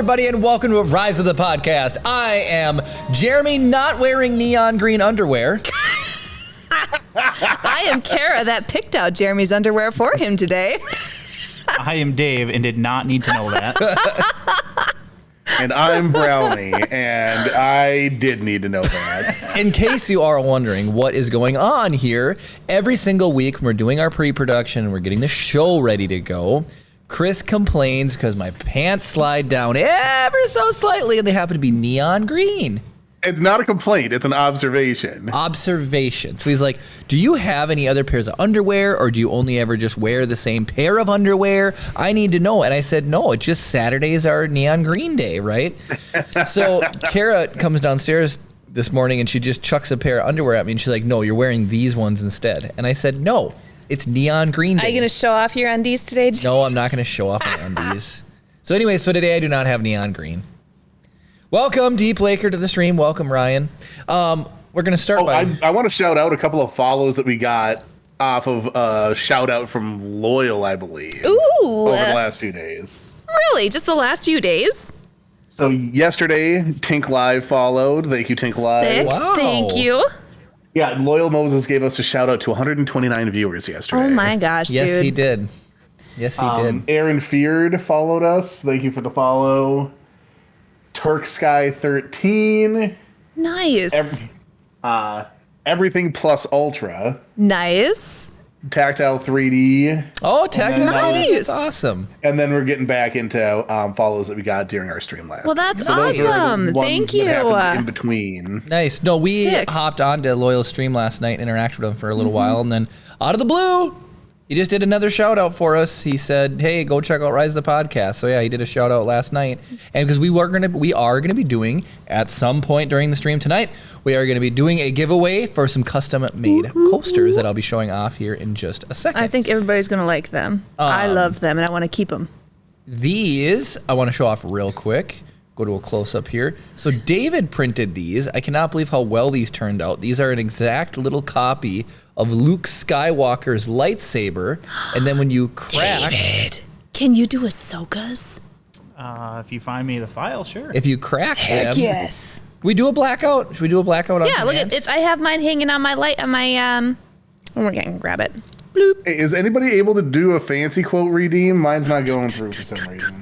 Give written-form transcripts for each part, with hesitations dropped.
everybody, and welcome to Rise of the Podcast. I am Jeremy, not wearing neon green underwear. I am Kara, that picked out Jeremy's underwear for him today. I am Dave, and did not need to know that. And I'm Brownie, and I did need to know that. In case you are wondering what is going on here, every single week when we're doing our pre-production and we're getting the show ready to go, Chris complains because my pants slide down ever so slightly and they happen to be neon green. It's not a complaint, it's an observation. Observation. So he's like, do you have any other pairs of underwear, or do you only ever just wear the same pair of underwear? I need to know. And I said, no, it's just Saturdays are neon green day, right? So Kara comes downstairs this morning and she just chucks a pair of underwear at me and she's like, no, you're wearing these ones instead. And I said, no, it's neon green day. Are you going to show off your undies today? No, I'm not going to show off my undies. So anyway, so today I do not have neon green. Welcome, Deep Laker, to the stream. Welcome, Ryan. We're going to start by... I want to shout out a couple of follows that we got off of a shout out from Loyal, I believe. Ooh. Over the last few days. Really? Just the last few days? So yesterday, Tink Live followed. Thank you, Tink Live. Sick. Wow. Thank you. Yeah, Loyal Moses gave us a shout out to 129 viewers yesterday. Oh my gosh, Yes, dude. he did. Yes, he did. Aaron Feared followed us. Thank you for the follow. Turk Sky 13. Nice. Everything Plus Ultra. Nice. Tactile 3D. Oh, tactile. Nice. That's awesome. And then we're getting back into follows that we got during our stream last Well, week. that's those are the awesome. ones Thank that you. happened in between. Nice. No, we Sick. hopped onto Loyal's stream last night and interacted with him for a little while, and then out of the blue, he just did another shout out for us. He said, "Hey, go check out Rise of the Podcast." So yeah, he did a shout out last night, and because we are gonna be doing at some point during the stream tonight, we are gonna be doing a giveaway for some custom made coasters that I'll be showing off here in just a second. I think everybody's going to like them. I love them, and I want to keep them. These I want to show off real quick. Go to a close-up here. So David printed these. I cannot believe how well these turned out. These are an exact little copy of Luke Skywalker's lightsaber. And then when you crack... David, can you do Ahsoka's? If you find me the file, sure. If you crack them... Yes. We do a blackout? Should we do a blackout on Yeah, look command? at it. I have mine hanging on my light, on my, we're going to grab it. Bloop. Hey, is anybody able to do a fancy quote redeem? Mine's not going through for some reason.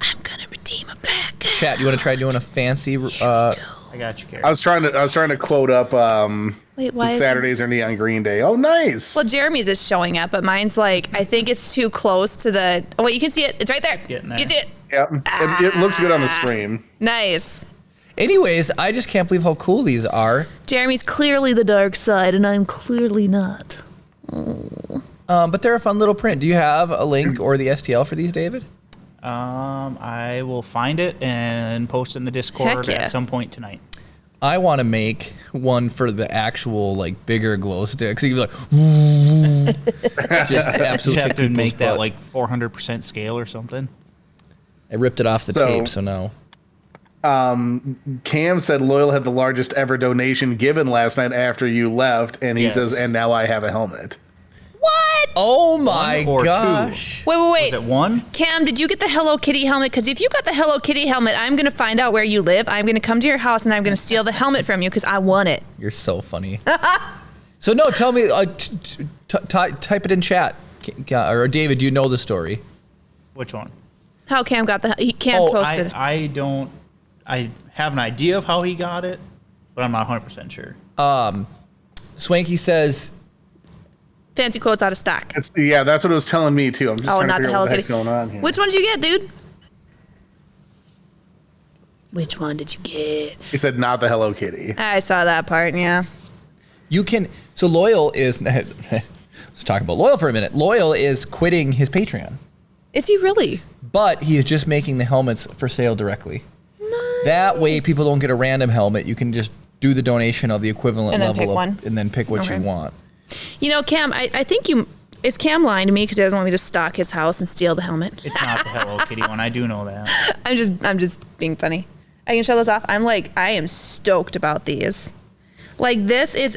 I'm going to redeem a black. Chat, you want to try doing a fancy... I got you, Kara. I was trying to quote up Wait, why is Saturdays are Neon Green Day. Oh, nice. Well, Jeremy's is showing up, but mine's like, I think it's too close to the... Oh, wait, you can see it. It's right there. getting there. You see it? Yeah, it looks good on the stream. Nice. Anyways, I just can't believe how cool these are. Jeremy's clearly the dark side, and I'm clearly not. But they're a fun little print. Do you have a link or the STL for these, David? I will find it and post it in the Discord Heck yeah. at some point tonight. I want to make one for the actual, like, bigger glow sticks. You can be like, just You absolutely have kick to people's make that butt. like 400% scale or something. I ripped it off the So- tape, so no. Cam said Loyal had the largest ever donation given last night after you left, and he Yes. says, and now I have a helmet. What? Oh my One or gosh. Wait. Was it one? Cam, did you get the Hello Kitty helmet? Because if you got the Hello Kitty helmet, I'm going to find out where you live. I'm going to come to your house, and I'm going to steal the helmet from you because I want it. You're so funny. So no, tell me, type it in chat. Or David, do you know the story? Which one? How Cam got the... He can't post it. I don't. I have an idea of how he got it, but I'm not 100% sure. Swanky says, Fancy quotes out of stock. Yeah, that's what it was telling me too. I'm just trying to not the figure out Hello what the heck's Kitty. going on here. Which one did you get, dude? Which one did you get? He said, not the Hello Kitty. I saw that part, yeah. you can, so Loyal is, let's talk about Loyal for a minute. Loyal is quitting his Patreon, Is he really? but he is just making the helmets for sale directly. That way people don't get a random helmet. You can just do the donation of the equivalent And then level pick one. and then pick what you Okay. want. You know, Cam, I think you... Is Cam lying to me because he doesn't want me to stalk his house and steal the helmet? It's not the Hello Kitty one. I do know that. I'm just being funny. I can show this off. I am stoked about these. Like, this is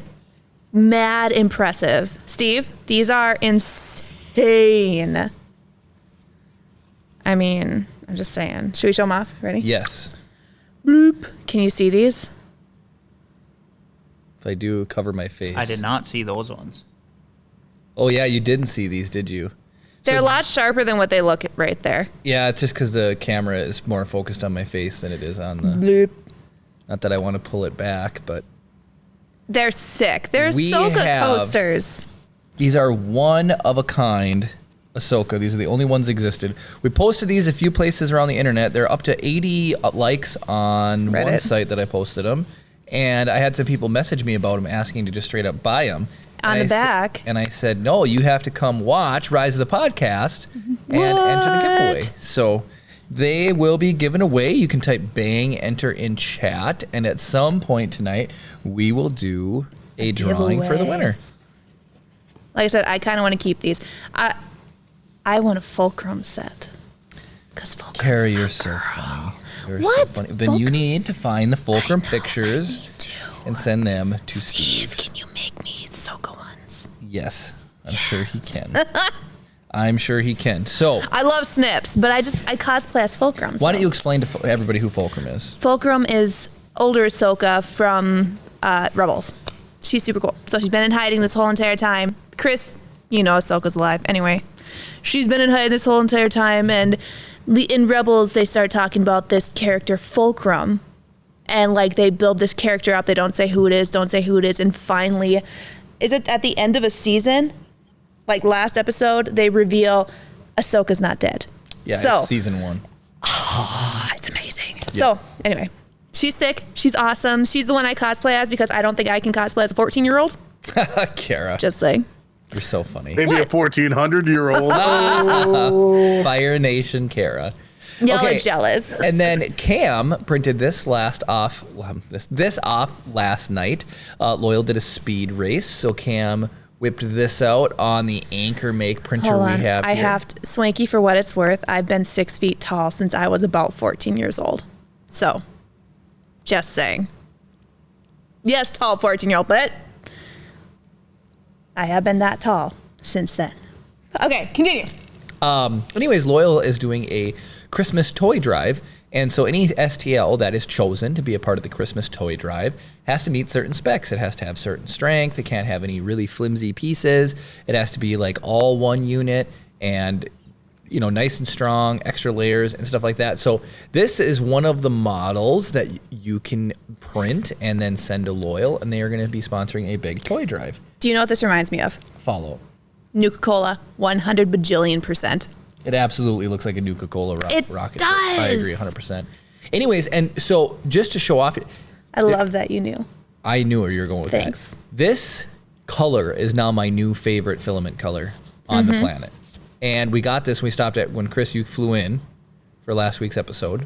mad impressive. Steve, these are insane. I mean, I'm just saying. Should we show them off? Ready? Yes. Bloop. Can you see these? If I do cover my face. I did not see those ones. Oh, yeah, you didn't see these, did you? They're a lot sharper than what they look right there. Yeah, it's just because the camera is more focused on my face than it is on the... Bloop. Not that I want to pull it back, but... They're sick. They're We Ahsoka have- coasters. These are one-of-a-kind Ahsoka. These are the only ones existed. We posted these a few places around the internet. They're up to 80 likes on one Reddit. site that I posted them. And I had some people message me about them asking to just straight up buy them. On the back. And I said, no, you have to come watch Rise of the Podcast and enter the giveaway. So they will be given away. You can type bang, enter in chat. And at some point tonight, we will do a drawing for the giveaway. winner. Like I said, I kind of want to keep these. I want a fulcrum set. Because fulcrum. Carrie, you're so funny. You're What? so funny. Then you need to find the fulcrum pictures and send them to Steve. Steve, can you make me Ahsoka ones? Yes, I'm sure he can. I'm sure he can. So, I love snips, but I cosplay as fulcrum. why so. don't you explain to everybody who fulcrum is? Fulcrum is older Ahsoka from Rebels. She's super cool. So she's been in hiding this whole entire time. Chris, you know Ahsoka's alive. Anyway, she's been in hiding this whole entire time, and in Rebels they start talking about this character Fulcrum, and like they build this character up. They don't say who it is, and finally, is it at the end of a season? Like last episode, they reveal Ahsoka's not dead. Yeah, so, it's season 1. it's amazing. So anyway, she's sick. She's awesome. She's the one I cosplay as because I don't think I can cosplay as a 14-year-old. Kara, Just saying. you're so funny. Maybe a 1400-year-old. Fire Nation Kara. Y'all Okay. are jealous. And then Cam printed this off last night. Loyal did a speed race, so Cam whipped this out on the Anchor Make printer Hold on. we have I here. have to, Swanky, for what it's worth, I've been 6 feet tall since I was about 14 years old. So, just saying. Yes, tall 14-year-old, but I have been that tall since then. Okay, continue. Anyways, Loyal is doing a Christmas toy drive, and so any STL that is chosen to be a part of the Christmas toy drive has to meet certain specs. It has to have certain strength. It can't have any really flimsy pieces. It has to be like all one unit and, you know, nice and strong, extra layers and stuff like that. So this is one of the models that you can print and then send to Loyal, and they are going to be sponsoring a big toy drive. Do you know what this reminds me of? Follow. Nuka-Cola, 100 bajillion%. It absolutely looks like a Nuka-Cola It rocket. does. I agree 100%. Anyways, and so just to show off, I love that you knew. I knew where you were going with Thanks. that. This color is now my new favorite filament color on the planet. And we got this when we stopped at, when Chris, you flew in for last week's episode.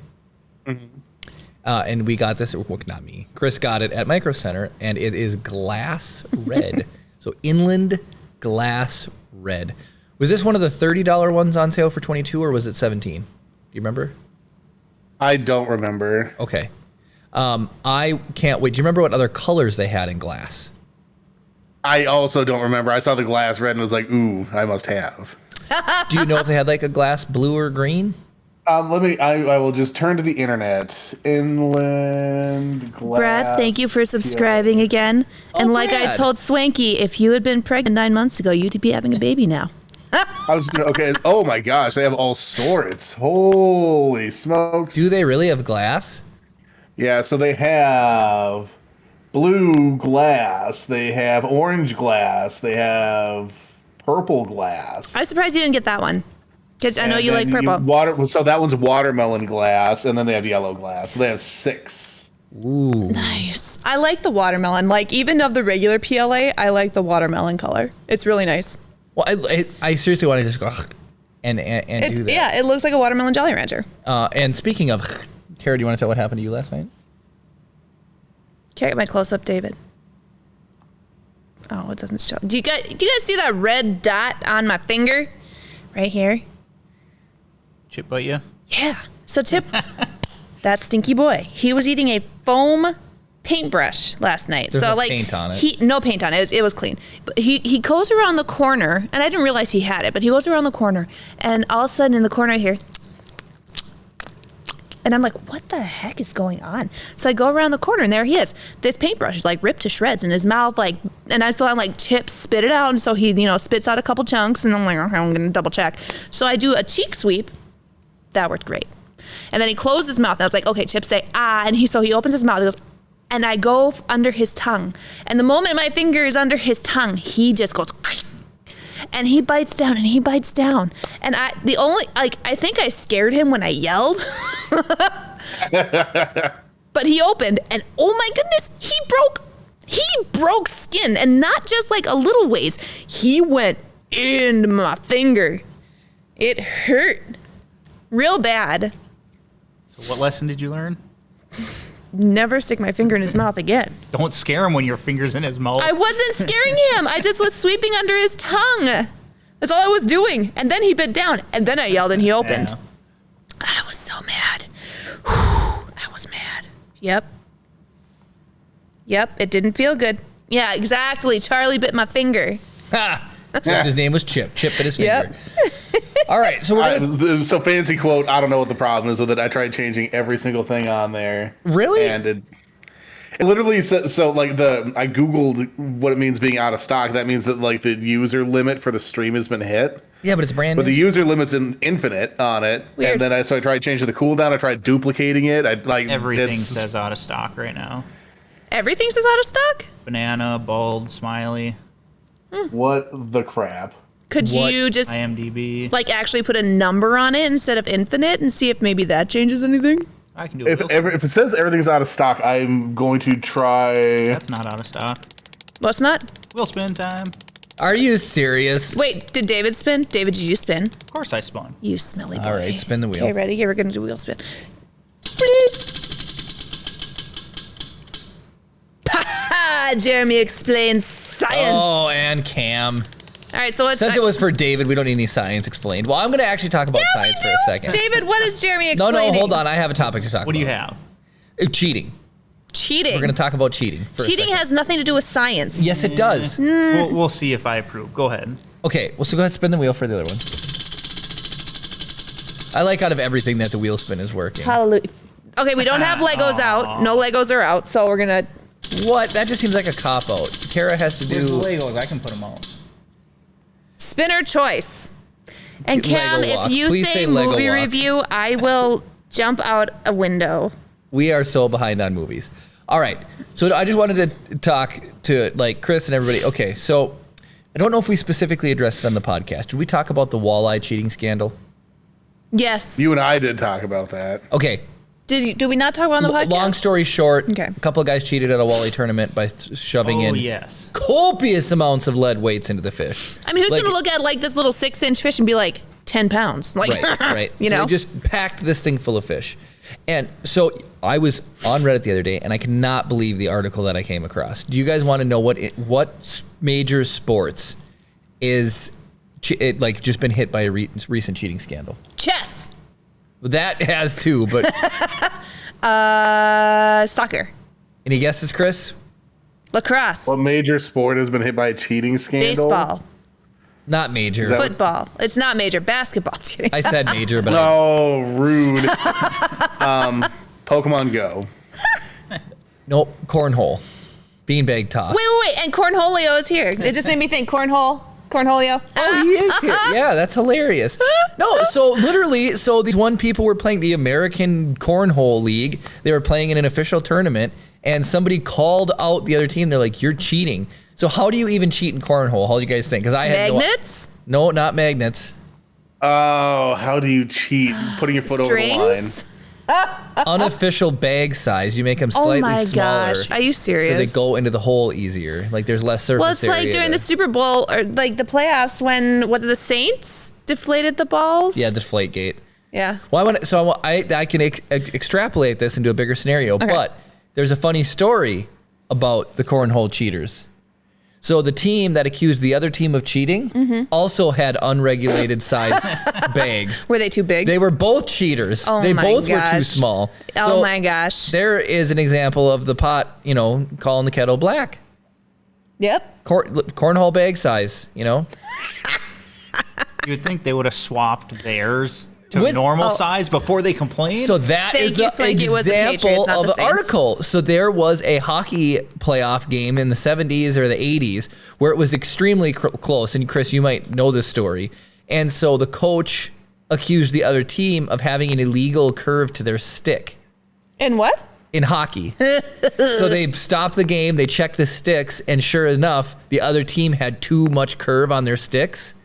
And we got this, well, not me. Chris got it at Micro Center, and it is glass red. So inland glass red. Was this one of the $30 ones on sale for $22, or was it $17? Do you remember? I don't remember. Okay. I can't wait. Do you remember what other colors they had in glass? I also don't remember. I saw the glass red and was like, ooh, I must have. Do you know if they had like a glass blue or green? I will just turn to the internet. Inland glass. Brad, thank you for subscribing again. And like I Brad. told Swanky, if you had been pregnant 9 months ago, you'd be having a baby now. Okay. Oh my gosh, they have all sorts. Holy smokes. Do they really have glass? Yeah, so they have blue glass, they have orange glass, they have purple glass. I'm surprised you didn't get that one. Because I know And you like then purple. So that one's watermelon glass, and then they have yellow glass. So they have 6. Ooh. Nice. I like the watermelon. Like, even of the regular PLA, I like the watermelon color. It's really nice. Well, I seriously want to just go and do that. Yeah, it looks like a watermelon Jolly Rancher. And speaking of, Kara, do you want to tell what happened to you last night? Okay, my close up, David. Oh, it doesn't show. Do you guys see that red dot on my finger? Right here? Chip bite you? Yeah. So Chip, that stinky boy, he was eating a foam paintbrush last night. There's so no like paint on it. No paint on it. It was clean. But he goes around the corner, and I didn't realize he had it, but he goes around the corner, and all of a sudden in the corner I hear, And I'm like, what the heck is going on? So I go around the corner and there he is. This paintbrush is like ripped to shreds in his mouth, like, and I'm like, Chip, spit it out. And so he, spits out a couple chunks and I'm like, okay, I'm gonna double check. So I do a cheek sweep. That worked great. And then he closed his mouth and I was like, okay, Chip, say ah. And so he opens his mouth, he goes, and I go under his tongue. And the moment my finger is under his tongue, he just goes, and he bites down and he bites down. And I think I scared him when I yelled. But he opened and oh my goodness, he broke skin, and not just like a little ways. He went into my finger. It hurt real bad. So what lesson did you learn? Never stick my finger in his mouth again. Don't scare him when your finger's in his mouth. I wasn't scaring him. I just was sweeping under his tongue. That's all I was doing. And then he bit down. And then I yelled and he opened. Yeah. I was so mad. I was mad. Yep. It didn't feel good. Yeah, exactly. Charlie bit my finger. Ha! Except his name was Chip. Chip bit his finger. Yep. All right, so we're gonna. So fancy quote. I don't know what the problem is with it. I tried changing every single thing on there. Really? And it literally said, so like I googled what it means being out of stock. That means that like the user limit for the stream has been hit. Yeah, but it's brand But new. the user limit's infinite on it. Weird. And then I tried changing the cooldown. I tried duplicating it. Everything it's- says out of stock right now. Everything says out of stock? Banana, bald, smiley, What the crap? Could What? you just IMDb. like actually put a number on it instead of infinite and see if maybe that changes anything? I can do If it says everything's out of stock, I'm going to try. That's not out of stock. What's not? Wheel spin time. Are you serious? Wait, did David spin? David, did you spin? Of course I spun. You smelly boy. All right, spin the wheel. Okay, ready? Here, we're gonna do wheel spin. Ha! Jeremy explains science. Oh, and Cam. All right, so what's Since it was for David, we don't need any science explained. Well, I'm going to actually talk about science for a second. David, what is Jeremy No, explaining? hold on. I have a topic to talk about. What do you have? Cheating. Cheating. We're going to talk about cheating for a Cheating second. has nothing to do with science. Yes, it does. We'll see if I approve. Go ahead. Okay, well, so go ahead and spin the wheel for the other one. I like out of everything that the wheel spin is working. Hallelujah. Okay, we don't have Legos out. No Legos are out, so we're gonna. What? That just seems like a cop-out. Kara has to Where's the do... Legos? I can put them out. Spinner choice. And Lego Cam, walk. if you Please say say Lego movie walk. review, I will jump out a window. We are so behind on movies. All right, so I just wanted to talk to like Chris and everybody. Okay, so I don't know if we specifically addressed it on the podcast. Did we talk about the walleye cheating scandal? Yes. You and I did talk about that. Okay, Did we not talk about it on the podcast? long story short, Okay. a couple of guys cheated at a walleye tournament by shoving Oh, in yes. copious amounts of lead weights into the fish. I mean, who's Like- gonna look at like this little 6-inch fish and be like 10 pounds? Like, Right, right. You So know. they just packed this thing full of fish. And so I was on Reddit the other day, and I cannot believe the article that I came across. Do you guys want to know what major sports is like just been hit by a recent cheating scandal? Chess. That has two, but Soccer. any guesses, Chris? Lacrosse. What major sport has been hit by a cheating scandal? Baseball. Not major. that- Football. It's not major. Basketball. Just kidding. I said major, but Oh, rude. Pokemon Go. nope. Cornhole, beanbag toss. Wait. And Cornholio is here. It just made me think cornholio. Oh, he is here. Yeah, that's hilarious. No, so literally, these one people were playing the American Cornhole League. They were playing in an official tournament, and somebody called out the other team. They're like, "You're cheating." So how do you even cheat in cornhole? How do you guys think? Because I had Magnets. no, not magnets. Oh, how do you cheat? Putting your foot over the line. Strings. Unofficial bag size. You make them Oh slightly my smaller. gosh. Are you serious? So they go into the hole easier. Like there's less surface Well, it's like area during to- the Super Bowl or like the playoffs when was it the Saints deflated the balls? Yeah, deflate gate. Yeah. Well, I can extrapolate this into a bigger scenario, but there's a funny story about the cornhole cheaters. So the team that accused the other team of cheating also had unregulated size bags. Were they too big? They were both cheaters. Oh They my both were too gosh. small. Oh So my gosh. There is an example of the pot, calling the kettle black. Yep. Cornhole bag size, You would think they would have swapped theirs to normal size before they complain? So that Thank is you, the Swanky. It was the Patriots, example not of the the Saints. article. So there was a hockey playoff game in the 70s or the 80s where it was extremely close. And Chris, you might know this story. And so the coach accused the other team of having an illegal curve to their stick. And what? In hockey. So they stopped the game, they checked the sticks, and sure enough, the other team had too much curve on their sticks.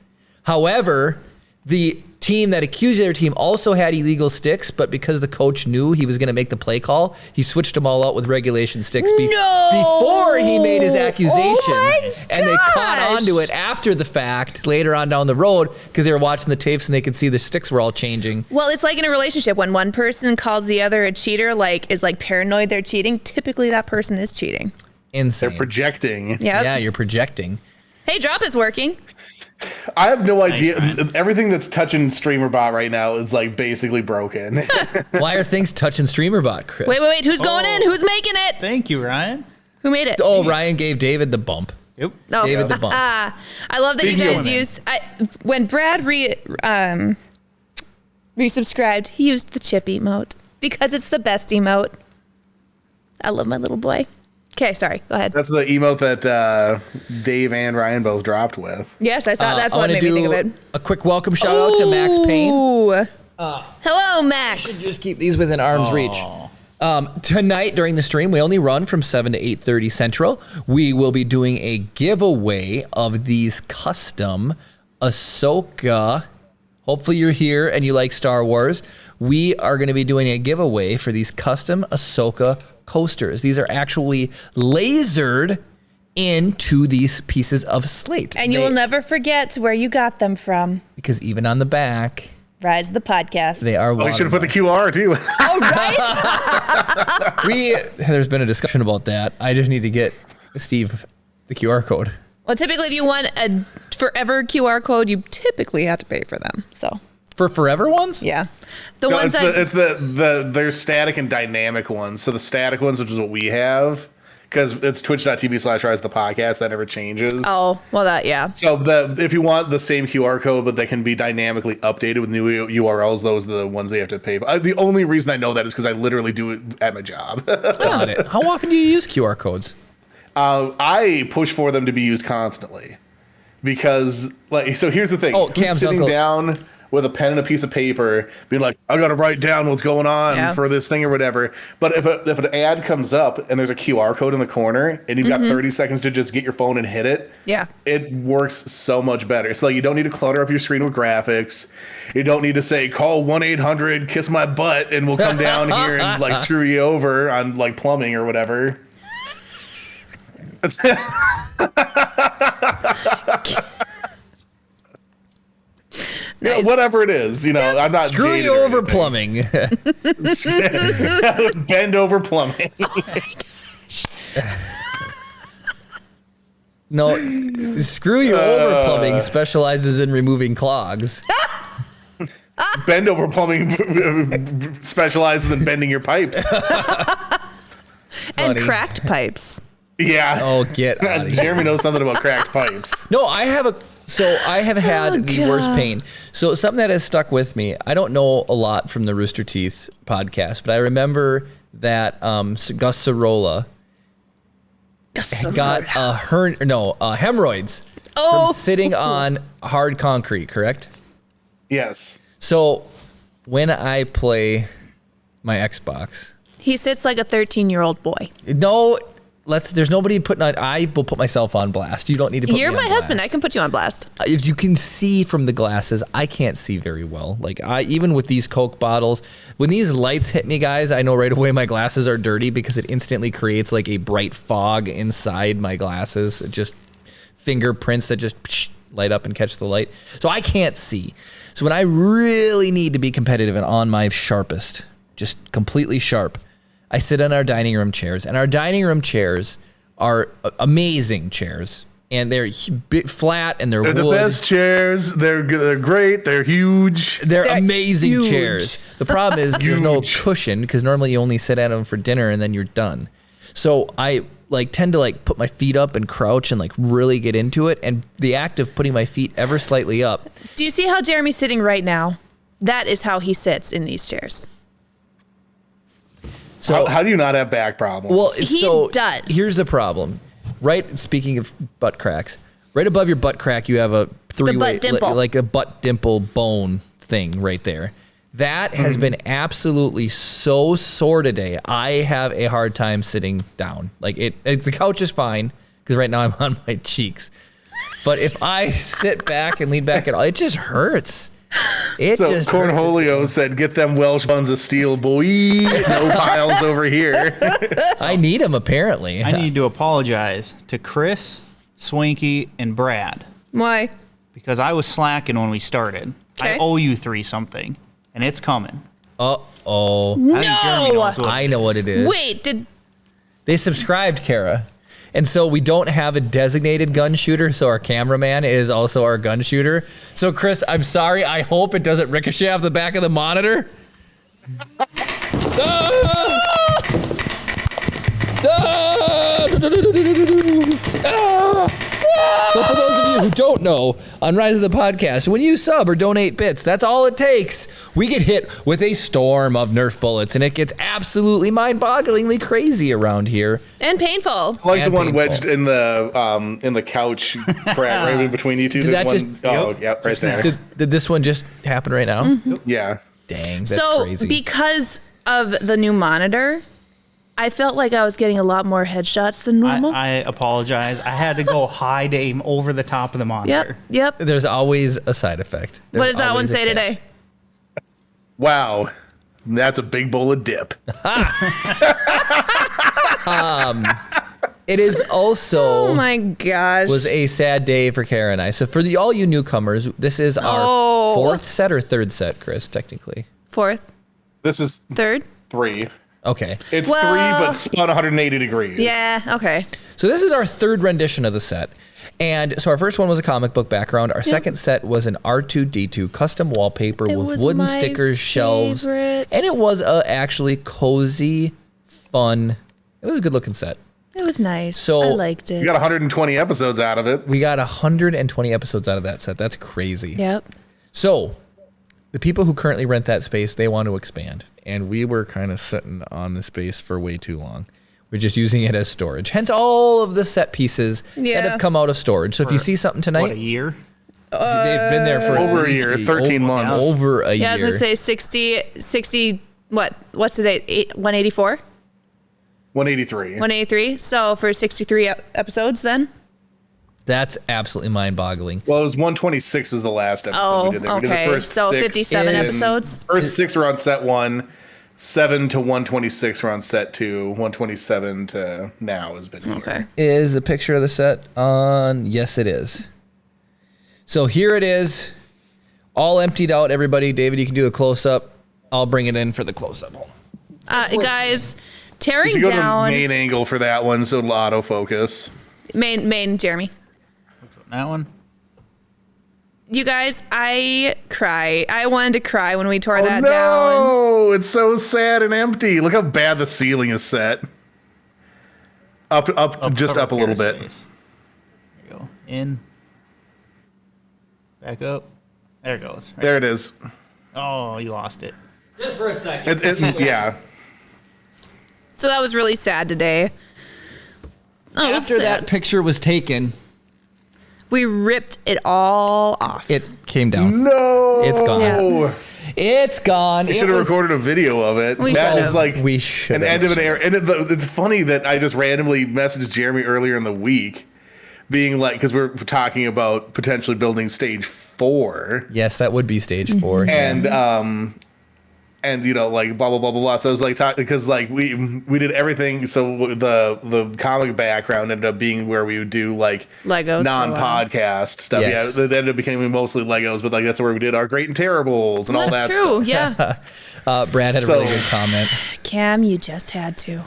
However, the team that accused the other team also had illegal sticks, but because the coach knew he was going to make the play call, he switched them all out with regulation sticks before he made his accusation. Oh and they caught onto it after the fact, later on down the road, because they were watching the tapes and they could see the sticks were all changing. Well, it's like in a relationship when one person calls the other a cheater, is paranoid they're cheating. Typically, that person is cheating. Insane. They're projecting. Yep. Yeah, you're projecting. Hey, drop is working. I have no idea. Ryan. Everything that's touching StreamerBot right now is basically broken. Why are things touching StreamerBot, Chris? Wait. Who's going in? Who's making it? Thank you, Ryan. Who made it? Oh, Ryan gave David the bump. Yep. Oh. David the bump. I love that you Speaking guys of- used when Brad resubscribed. He used the chip emote because it's the best emote. I love my little boy. Okay, sorry. Go ahead. That's the emote that Dave and Ryan both dropped with. Yes, I saw. That's I what wanna made me think of do it. a quick welcome shout out to Max Payne. Ooh. Hello, Max. Just keep these within arm's reach. Tonight during the stream, we only run from 7 to 8:30 Central. We will be doing a giveaway of these custom Ahsoka. Hopefully you're here and you like Star Wars. We are going to be doing a giveaway for these custom Ahsoka coasters. These are actually lasered into these pieces of slate. And you will never forget where you got them from. Because even on the back, Rise of the podcast. they are We should have put the watermarked. QR too. Oh, right? There's been a discussion about that. I just need to get Steve the QR code. Well, typically, if you want a forever QR code, you typically have to pay for them. So, For forever ones? yeah. The No, ones it's there's static and dynamic ones. So the static ones, which is what we have, because it's twitch.tv/rise the podcast, that never changes. Oh, well, yeah. So if you want the same QR code, but they can be dynamically updated with new URLs, those are the ones they have to pay for. The only reason I know that is because I literally do it at my job. Got it. How often do you use QR codes? I push for them to be used constantly because, so here's the thing. Oh, Who's Cam's sitting uncle. down with a pen and a piece of paper, being like, I got to write down what's going on for this thing or whatever. But if an ad comes up and there's a QR code in the corner and you've got 30 seconds to just get your phone and hit it, Yeah. it works so much better. So you don't need to clutter up your screen with graphics. You don't need to say, call 1-800 kiss my butt and we'll come down here and screw you over on plumbing or whatever. Nice. Whatever it is, I'm not Screw jaded you or over anything. plumbing. Bend over plumbing. No, Screw You Over Plumbing specializes in removing clogs. Bend over plumbing specializes in bending your pipes. And Funny. cracked pipes. Yeah. Oh, get out of here. Jeremy knows something about cracked pipes. No, I have had the worst pain. So something that has stuck with me. I don't know a lot from the Rooster Teeth podcast, but I remember that Gus Sorolla got hemorrhoids from sitting on hard concrete, correct? Yes. So when I play my Xbox, He sits like a 13-year-old boy. no, there's nobody putting on, I will put myself on blast. You don't need to put You're me on my husband. I blast. can put you on blast. If you can see from the glasses, I can't see very well. Even with these Coke bottles, when these lights hit me, guys, I know right away my glasses are dirty because it instantly creates a bright fog inside my glasses. It just fingerprints that just light up and catch the light. So I can't see. So when I really need to be competitive and on my sharpest, just completely sharp, I sit on our dining room chairs, and our dining room chairs are amazing chairs, and they're flat and they're They're the wood. best chairs. They're great. They're huge. They're amazing huge. chairs. The problem is there's no Huge. cushion because normally you only sit at them for dinner and then you're done. So I tend to put my feet up and crouch and really get into it. And the act of putting my feet ever slightly up. Do you see how Jeremy's sitting right now? That is how he sits in these chairs. So how do you not have back problems? well, He so does. here's the problem. Right, speaking of butt cracks, right above your butt crack, you have a three-way, butt dimple. like a butt dimple bone thing right there. That has been absolutely so sore today. I have a hard time sitting down. Like the couch is fine because right now I'm on my cheeks. But if I sit back and lean back at all, it just hurts. It so just Cornholio said, "Get them Welsh buns of steel, boy. No piles over here." I need them apparently. I need to apologize to Chris, Swanky, and Brad Why? because I was slacking when we started. Okay. I owe you 3 something, and it's coming. Uh-oh. I think Jeremy knows what I it know what is. it is. Wait, They subscribed, Kara. And so we don't have a designated gun shooter, so our cameraman is also our gun shooter. So Chris, I'm sorry. I hope it doesn't ricochet off the back of the monitor. So for those of you who don't know, on Rise of the Podcast, when you sub or donate bits, that's all it takes. We get hit with a storm of Nerf bullets, and it gets absolutely mind-bogglingly crazy around here. and painful. Like And the one painful. wedged in the couch crack right in between you two. Did There's that just- one, oh, yep, right there. Did this one just happen right now? Yeah. Dang, that's So crazy. because of the new monitor, I felt like I was getting a lot more headshots than normal. I apologize. I had to go high to aim over the top of the monitor. Yep. There's always a side effect. What There's does that one always a say catch. today? Wow. That's a big bowl of dip. It is also Oh my gosh. was a sad day for Kara and I. So for all you newcomers, this is our Oh. fourth set or third set, Chris, technically. Fourth, This is third? 3. Okay. It's Well- 3, but spun 180 degrees. Yeah. Okay. So this is our third rendition of the set. And so our first one was a comic book background. Our second set was an R2-D2 custom wallpaper It with was wooden my stickers, shelves. favorite. And it was a actually cozy, fun, it was a good looking set. It was nice. So- I liked it. You got 120 episodes out of it. We got 120 episodes out of that set. That's crazy. Yep. So the people who currently rent that space, they want to expand. And we were kind of sitting on the space for way too long. We're just using it as storage. Hence all of the set pieces that Yeah. have come out of storage. So if you see something What, tonight, a year? they've been there for Over at a least year, 13 months. Over a year. Yeah, I was gonna say 60. What's the date? 184. 183. 183. So for 63 episodes, then. That's absolutely mind-boggling. Well, it was 126 was the last episode Oh, we did there. We did the okay. first So 6 57 is- episodes. First 6 were on set 1. 7 to 126 were on set 2. 127 to now has been here. Okay. Is a picture of the set on? Yes, it is. So here it is, all emptied out. Everybody, David, you can do a close-up. I'll bring it in for the close-up. Hold on. Guys, You tearing should go to the down main angle for that one, so it'll autofocus. main Jeremy. That one? You guys, I wanted to cry when we tore that down. No, it's so sad and empty. Look how bad the ceiling is set. Up, just Cover up a little Kara's bit. face. There you go. In. Back up. There it goes. Right. There it is. Oh, you lost it. Just for a second. Yeah. So that was really sad today. Oh, it was After that sad. picture was taken, We ripped it all off. it came down. No. It's gone. Yeah. It's gone. You should have recorded a video of it. We That should've. is like We should've. an end of an era. And it's funny that I just randomly messaged Jeremy earlier in the week, being like, because we're talking about potentially building stage 4, Yes, that would be stage 4. and you know, like blah blah blah blah blah. So I was like, because like we did everything. So the comic background ended up being where we would do like Legos for a while. non-podcast stuff. Yes. Yeah, that ended up becoming mostly Legos, but like that's where we did our Great and Terribles and all That's that true. stuff. Yeah. Brad had a So- really good comment. Cam, you just had to.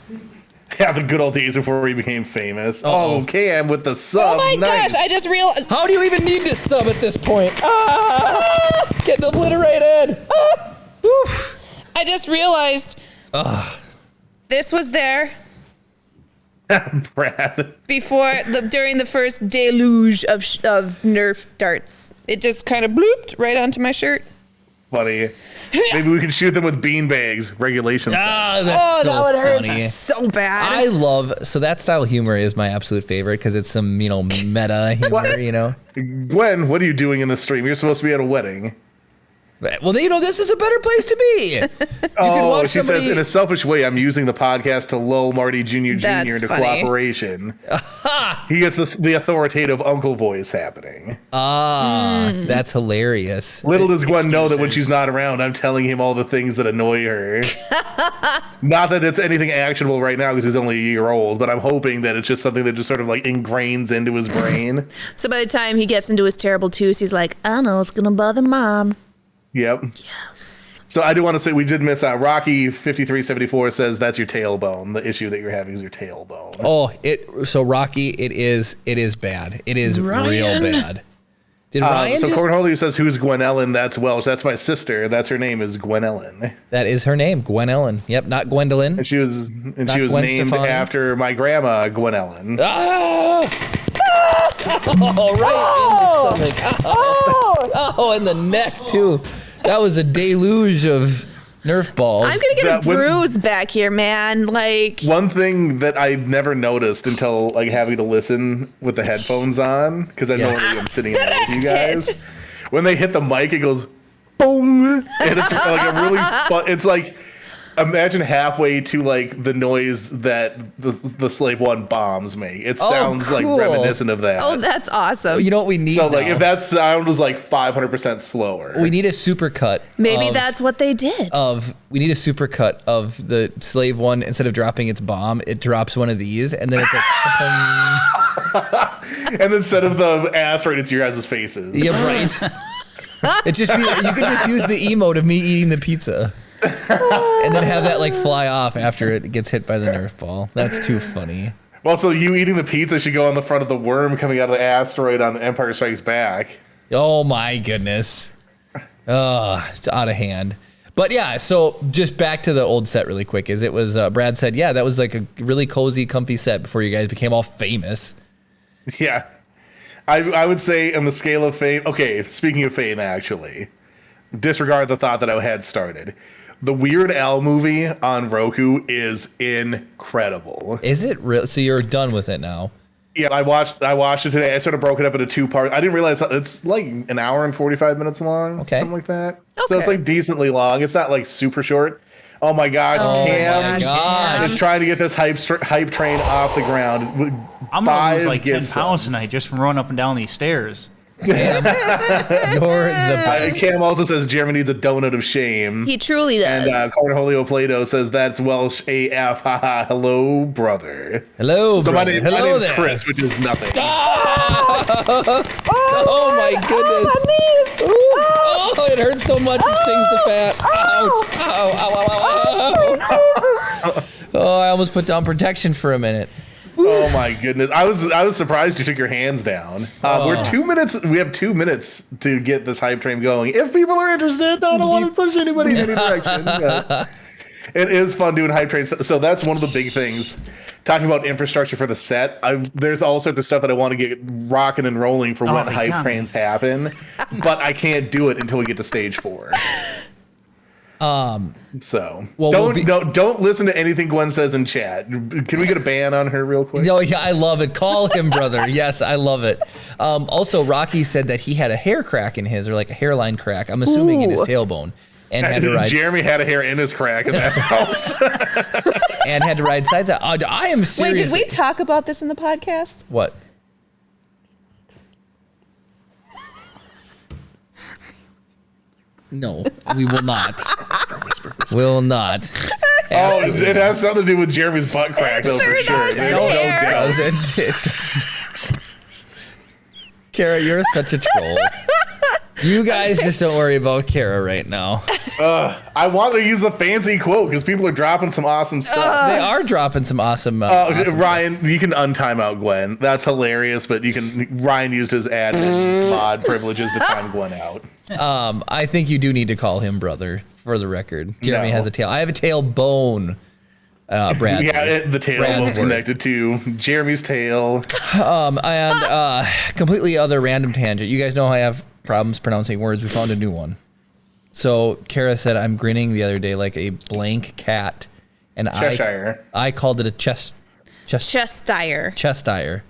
Yeah, the good old days before we became famous. Uh-oh. Oh, Cam with the sub. Nice. I just realized. How do you even need this sub at this point? Getting obliterated. I just realized. This was there Brad. during the first deluge of Nerf darts. It just kind of blooped right onto my shirt. funny. Maybe we can shoot them with beanbags. Regulations. That's so that would funny. hurt so bad. I love so that style of humor is my absolute favorite because it's some meta humor. Gwen, what are you doing in the stream? You're supposed to be at a wedding. Well, this is a better place to be. She says, in a selfish way, I'm using the podcast to lull Marty Jr. That's into funny. cooperation. He gets the authoritative uncle voice happening. That's hilarious. Little does Gwen know that when she's not around, I'm telling him all the things that annoy her. Not that it's anything actionable right now because he's only a year old, but I'm hoping that it's just something that just sort of like ingrains into his brain. So by the time he gets into his terrible twos, he's like, I know it's gonna bother mom. Yep. Yes. So I do want to say we did miss out. Rocky 5374 says that's your tailbone. The issue that you're having is your tailbone. So Rocky, it is bad. It is real bad. Did Ryan? So Cornholio says, "Who's Gwen Ellen?" That's Welsh. That's my sister. That's her name is Gwen Ellen. That is her name, Gwen Ellen. Yep, not Gwendolyn. And she was Gwen named Stefani. after my grandma, Gwen Ellen. Right in the stomach. In the neck too. That was a deluge of Nerf balls. I'm gonna get a bruise back here, man. Like one thing that I never noticed until like having to listen with the headphones on because I normally am sitting in there with you guys. When they hit the mic, it goes boom, and it's like a really fun. It's like imagine halfway to like the noise that the Slave One bombs make. It sounds like reminiscent of that. Oh, that's awesome. You know what we need? So like if that sound was like 500% slower, we need a supercut. Maybe that's what they did. We need a supercut of the Slave One. Instead of dropping its bomb, it drops one of these, and then it's like. And then instead of the asteroid, it's your guys' faces. Yeah, right. It just be you could just use the emote of me eating the pizza. And then have that like fly off after it gets hit by the Nerf ball. That's too funny. Well, so you eating the pizza should go on the front of the worm coming out of the asteroid on Empire Strikes Back. Oh my goodness. It's out of hand. But yeah, so just back to the old set really quick. Is it was Brad said, yeah, that was like a really cozy, comfy set before you guys became all famous. Yeah. I would say on the scale of fame. Okay, speaking of fame, actually, disregard the thought that I had started. The Weird Al movie on Roku is incredible. Is it real? So you're done with it now? Yeah, I watched it today. I sort of broke it up into two parts. I didn't realize it's like an hour and 45 minutes long. Okay. Something like that. Okay. So it's like decently long. It's not like super short. Oh my gosh, Cam is trying to get this hype train off the ground. I'm going to lose like 10 pounds tonight just from running up and down these stairs. Cam, you're the best. Cam also says Jeremy needs a donut of shame. He truly does. And Cornholio Plato says that's Welsh AF. Haha. Hello, brother. Hello, so brother. my name's Chris, which is nothing. Oh my goodness. Oh, it hurts so much. It stings the fat. Ouch. Ow, ow, ow, ow. Oh, I almost put down protection for a minute. Oh my goodness! I was surprised you took your hands down. We're 2 minutes. We have 2 minutes to get this hype train going. If people are interested, I don't want to push anybody in any direction. But it is fun doing hype trains. So that's one of the big things. Talking about infrastructure for the set, there's all sorts of stuff that I want to get rocking and rolling for when hype trains happen, but I can't do it until we get to stage 4. So don't listen to anything Gwen says in chat. Can we get a ban on her real quick? No, yeah, I love it. Call him brother. Yes, I love it. Also, Rocky said that he had a hair crack in his, or like a hairline crack. I'm assuming in his tailbone, and had to ride. Jeremy had a hair in his crack, and that helps. And had to ride sides out. I am serious. Wait, did we talk about this in the podcast? What? No, we will not. Will not. It has something to do with Jeremy's butt crack, though, for sure. No, it doesn't. It doesn't. Kara, you're such a troll. You guys just don't worry about Kara right now. I want to use the fancy quote because people are dropping some awesome stuff. They are dropping some awesome. Ryan, you can untime out Gwen. That's hilarious, but Ryan used his admin mod privileges to time Gwen out. I think you do need to call him brother for the record. Jeremy has a tail. I have a tailbone. Brad. Yeah, the tailbone's connected to Jeremy's tail. And completely other random tangent. You guys know I have problems pronouncing words. We found a new one. So Kara said, I'm grinning the other day like a blank cat. And Cheshire. I called it a Cheshire. Cheshire.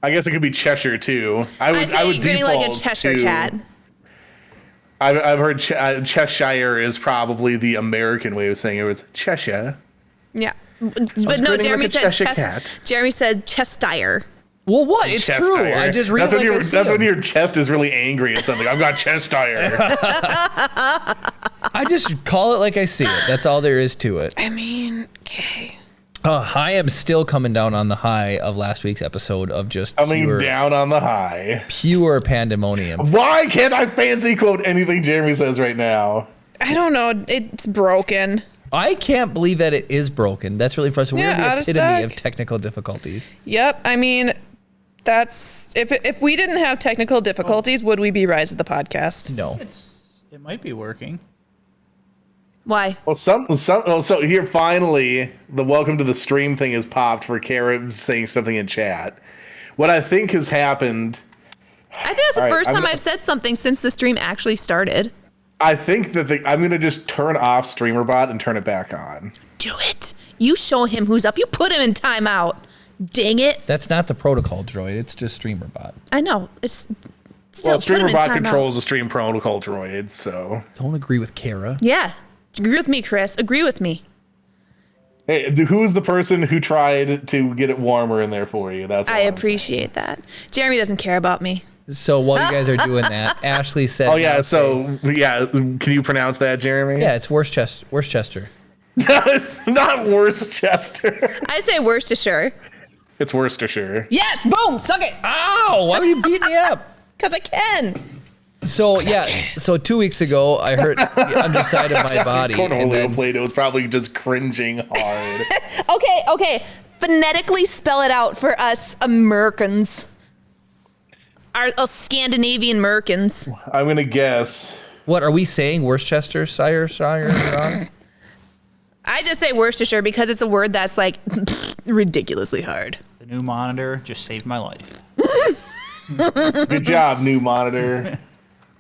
I guess it could be Cheshire too. I say you're grinning like a Cheshire cat. I've heard Cheshire is probably the American way of saying it. Was Cheshire. Yeah. But no, Jeremy said Jeremy said Cheshire. Well, what? It's Cheshire. True. I just read that's when your chest is really angry at something. I've got Cheshire. I just call it like I see it. That's all there is to it. I mean, okay. I am still coming down on the high of last week's episode of just down on the high. Pure pandemonium. Why can't I fancy quote anything Jeremy says right now? I don't know. It's broken. I can't believe that it is broken. That's really frustrating. Yeah, We're the epitome of technical difficulties. Yep. I mean, that's if we didn't have technical difficulties, would we be Rise of the Podcast? No. It might be working. Why? Well, so here finally the welcome to the stream thing has popped for Kara saying something in chat. What I think has happened. I think that's the first time I've said something since the stream actually started. I think that I'm going to just turn off StreamerBot and turn it back on. Do it. You show him who's up. You put him in timeout. Dang it. That's not the protocol droid. It's just StreamerBot. I know. It's still StreamerBot controls the stream protocol droid, so. Don't agree with Kara. Yeah. Agree with me, Chris. Agree with me. Hey, who's the person who tried to get it warmer in there for you? I appreciate that. Jeremy doesn't care about me. So while you guys are doing that, Ashley said. Oh yeah, can you pronounce that, Jeremy? Yeah, it's Worcester. It's not Worcester. I say Worcestershire. It's Worcestershire. Yes, boom, suck it. Ow! Why are you beating me up? Because I can. So so 2 weeks ago, I hurt the underside of my body. Cornholio Play-Doh was probably just cringing hard. Okay. Phonetically spell it out for us Americans. Our Scandinavian Americans. I'm gonna guess. What are we saying? Worcestershire? I just say Worcestershire because it's a word that's like ridiculously hard. The new monitor just saved my life. Good job, new monitor.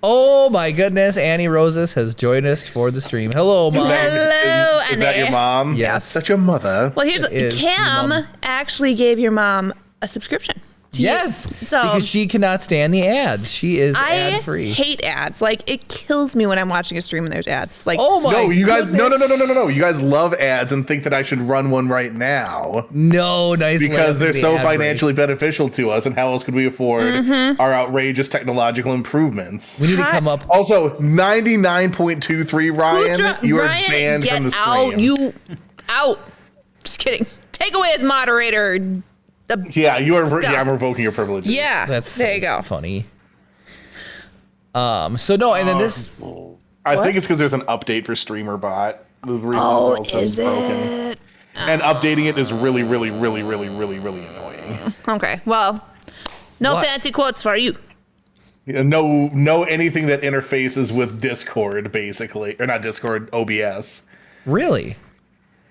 Oh my goodness, Annie Roses has joined us for the stream. Hello, Mom. Hello, Annie. Is that your mom? Yes. Such a mother. Well, Cam actually gave your mom a subscription. Yes, because she cannot stand the ads. She is ad free. I hate ads. Like, it kills me when I'm watching a stream and there's ads. It's like, oh my no, you guys, goodness. no. You guys love ads and think that I should run one right now. No, nice. Because they're so financially beneficial to us, and how else could we afford our outrageous technological improvements? We need to come up. Also, 99.23, Ryan, you are banned from the stream. You out. Just kidding. Take away as moderator. Yeah, you are. Yeah, I'm revoking your privileges. Yeah, there you go. Funny. So no, and then this. I think it's because there's an update for StreamerBot. The reason it's also broken. And updating it is really annoying. Okay, well, no fancy quotes for you. No, anything that interfaces with Discord, basically, or not Discord, OBS. Really?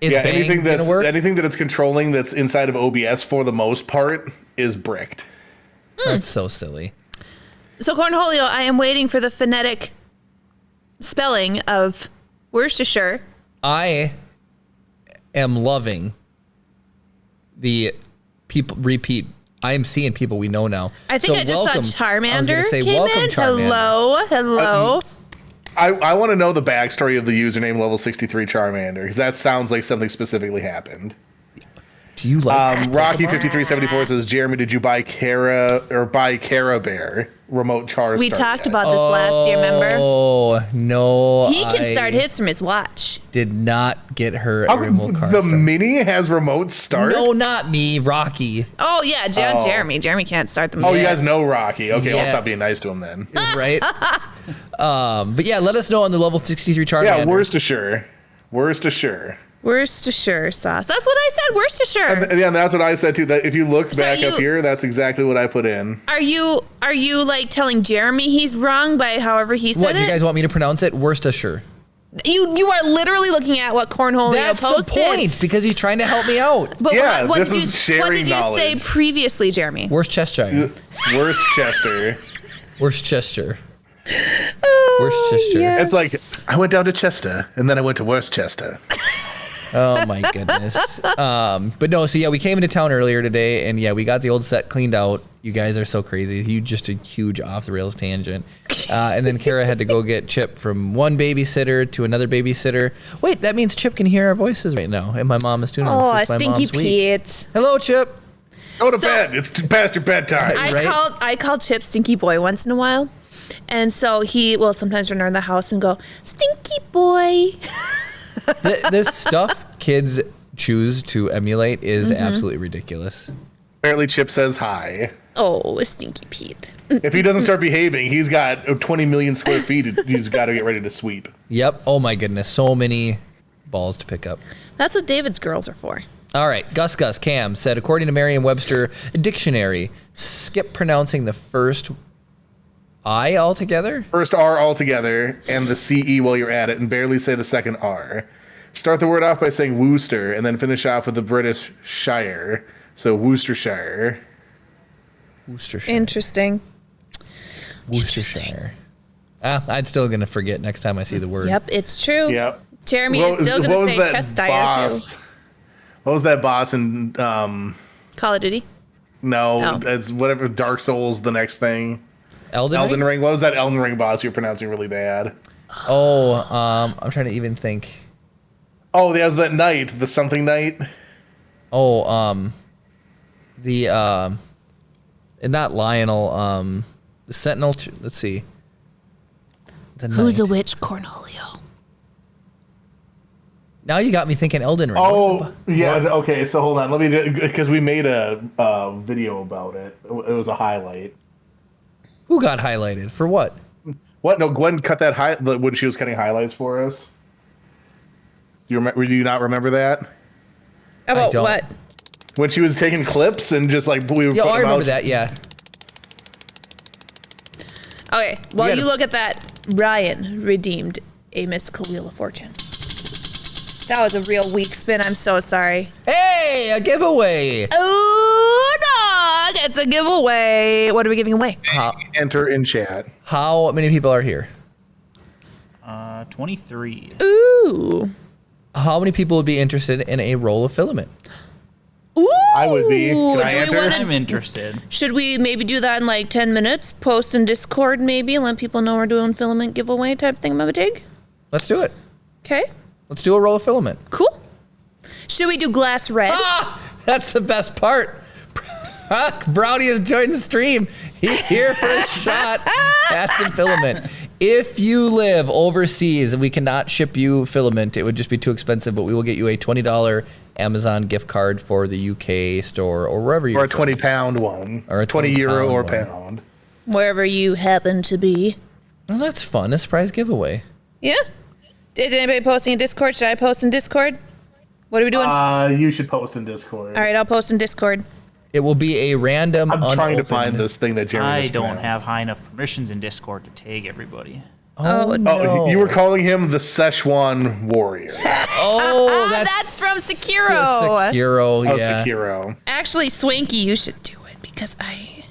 Anything that it's controlling that's inside of OBS for the most part is bricked. That's so silly. So Cornholio, I am waiting for the phonetic spelling of Worcestershire. I am loving the people repeat. I am seeing people we know now. I think I just saw Charmander came in. Charmander. Hello. I want to know the backstory of the username level 63 Charmander, because that sounds like something specifically happened. Do you like Rocky5374 says, Jeremy, did you buy Cara Bear remote Charizard? We talked about this last year, remember? Oh, no. He can start his from his watch. Did not get her a remote car The start. Mini has remote start? No, not me, Rocky. Oh, yeah, Jeremy. Jeremy can't start the Oh, you guys know Rocky. Okay, I'll stop being nice to him then. Right? But yeah, let us know on the level 63 Charmander. Yeah, Worcestershire sauce. That's what I said, Worcestershire. And that's what I said too. That if you look back up here, that's exactly what I put in. Are you like telling Jeremy he's wrong by however he said it? What, do you guys want me to pronounce it? Worcestershire. You are literally looking at what Cornholio posted. That's the point, because he's trying to help me out. But what did you knowledge. say previously, Jeremy? Worcestershire. Worcester. Worcester. Worcester. yes. It's like, I went down to Chester, and then I went to Worcester. Oh my goodness. But no, so yeah, we came into town earlier today, and yeah, we got the old set cleaned out. You guys are so crazy. You just a huge off the rails tangent. And then Kara had to go get Chip from one babysitter to another babysitter. Wait, that means Chip can hear our voices right now, and my mom is tuning in. Oh, It's my Stinky mom's week. Pete. Hello, Chip. Go to bed. It's past your bedtime. I call Chip Stinky Boy once in a while. And so he will sometimes run around the house and go, Stinky Boy. This stuff kids choose to emulate is absolutely ridiculous. Apparently, Chip says hi. Oh, Stinky Pete. If he doesn't start behaving, he's got 20 million square feet he's got to get ready to sweep. Yep. Oh my goodness. So many balls to pick up. That's what David's girls are for. All right. Gus Cam said, according to Merriam-Webster dictionary, skip pronouncing the first I altogether? First R altogether and the CE while you're at it, and barely say the second R. Start the word off by saying Worcester, and then finish off with the British Shire. So Worcestershire. Worcestershire. Interesting. Worcestershire. I'm still going to forget next time I see the word. Yep, it's true. Yep. Jeremy is still going to say Cheshire, too. What was that boss in Call of Duty? No, it's whatever, Dark Souls, the next thing. Elden Ring? What was that Elden Ring boss you're pronouncing really bad? Oh, I'm trying to even think. Oh, that was that knight, the something knight. Oh, not Lionel, the Sentinel, let's see. Who's a witch? Cornholio. Now you got me thinking Elden Ring. Oh, yeah, okay, so hold on. Let me, because we made a video about it. It was a highlight. Who got highlighted? For what? What? No, Gwen cut that when she was cutting highlights for us. Do you not remember that? About what? When she was taking clips and just like we were. Yeah, I remember that. Yeah. Okay, while you look at that, Ryan redeemed a mystical Wheel of Fortune. That was a real weak spin. I'm so sorry. Hey, a giveaway. Oh, dog! It's a giveaway. What are we giving away? Enter in chat. How many people are here? 23. Ooh. How many people would be interested in a roll of filament? Ooh. I would be. Can I enter? I'm interested. Should we maybe do that in like 10 minutes? Post in Discord maybe and let people know we're doing filament giveaway type thing, Mama Dig? Let's do it. Okay. Let's do a roll of filament. Cool. Should we do glass red? That's the best part. Brownie has joined the stream. He's here for a shot at some filament. If you live overseas and we cannot ship you filament, it would just be too expensive, but we will get you a $20 Amazon gift card for the UK store or wherever you're Or a 20-pound one. Or a 20 euro or one. pound. Wherever you happen to be. Well, that's fun. A surprise giveaway. Yeah. Is anybody posting in Discord? Should I post in Discord? What are we doing? You should post in Discord. All right, I'll post in Discord. It will be a random. I'm trying to unopened- find this thing that Jeremy I was don't pronounced. have high enough permissions in Discord to tag everybody. Oh, no. Oh, you were calling him the Szechuan warrior. Oh, That's from Sekiro. Sekiro, Oh, yeah. Sekiro. Actually, Swanky, you should do it because I.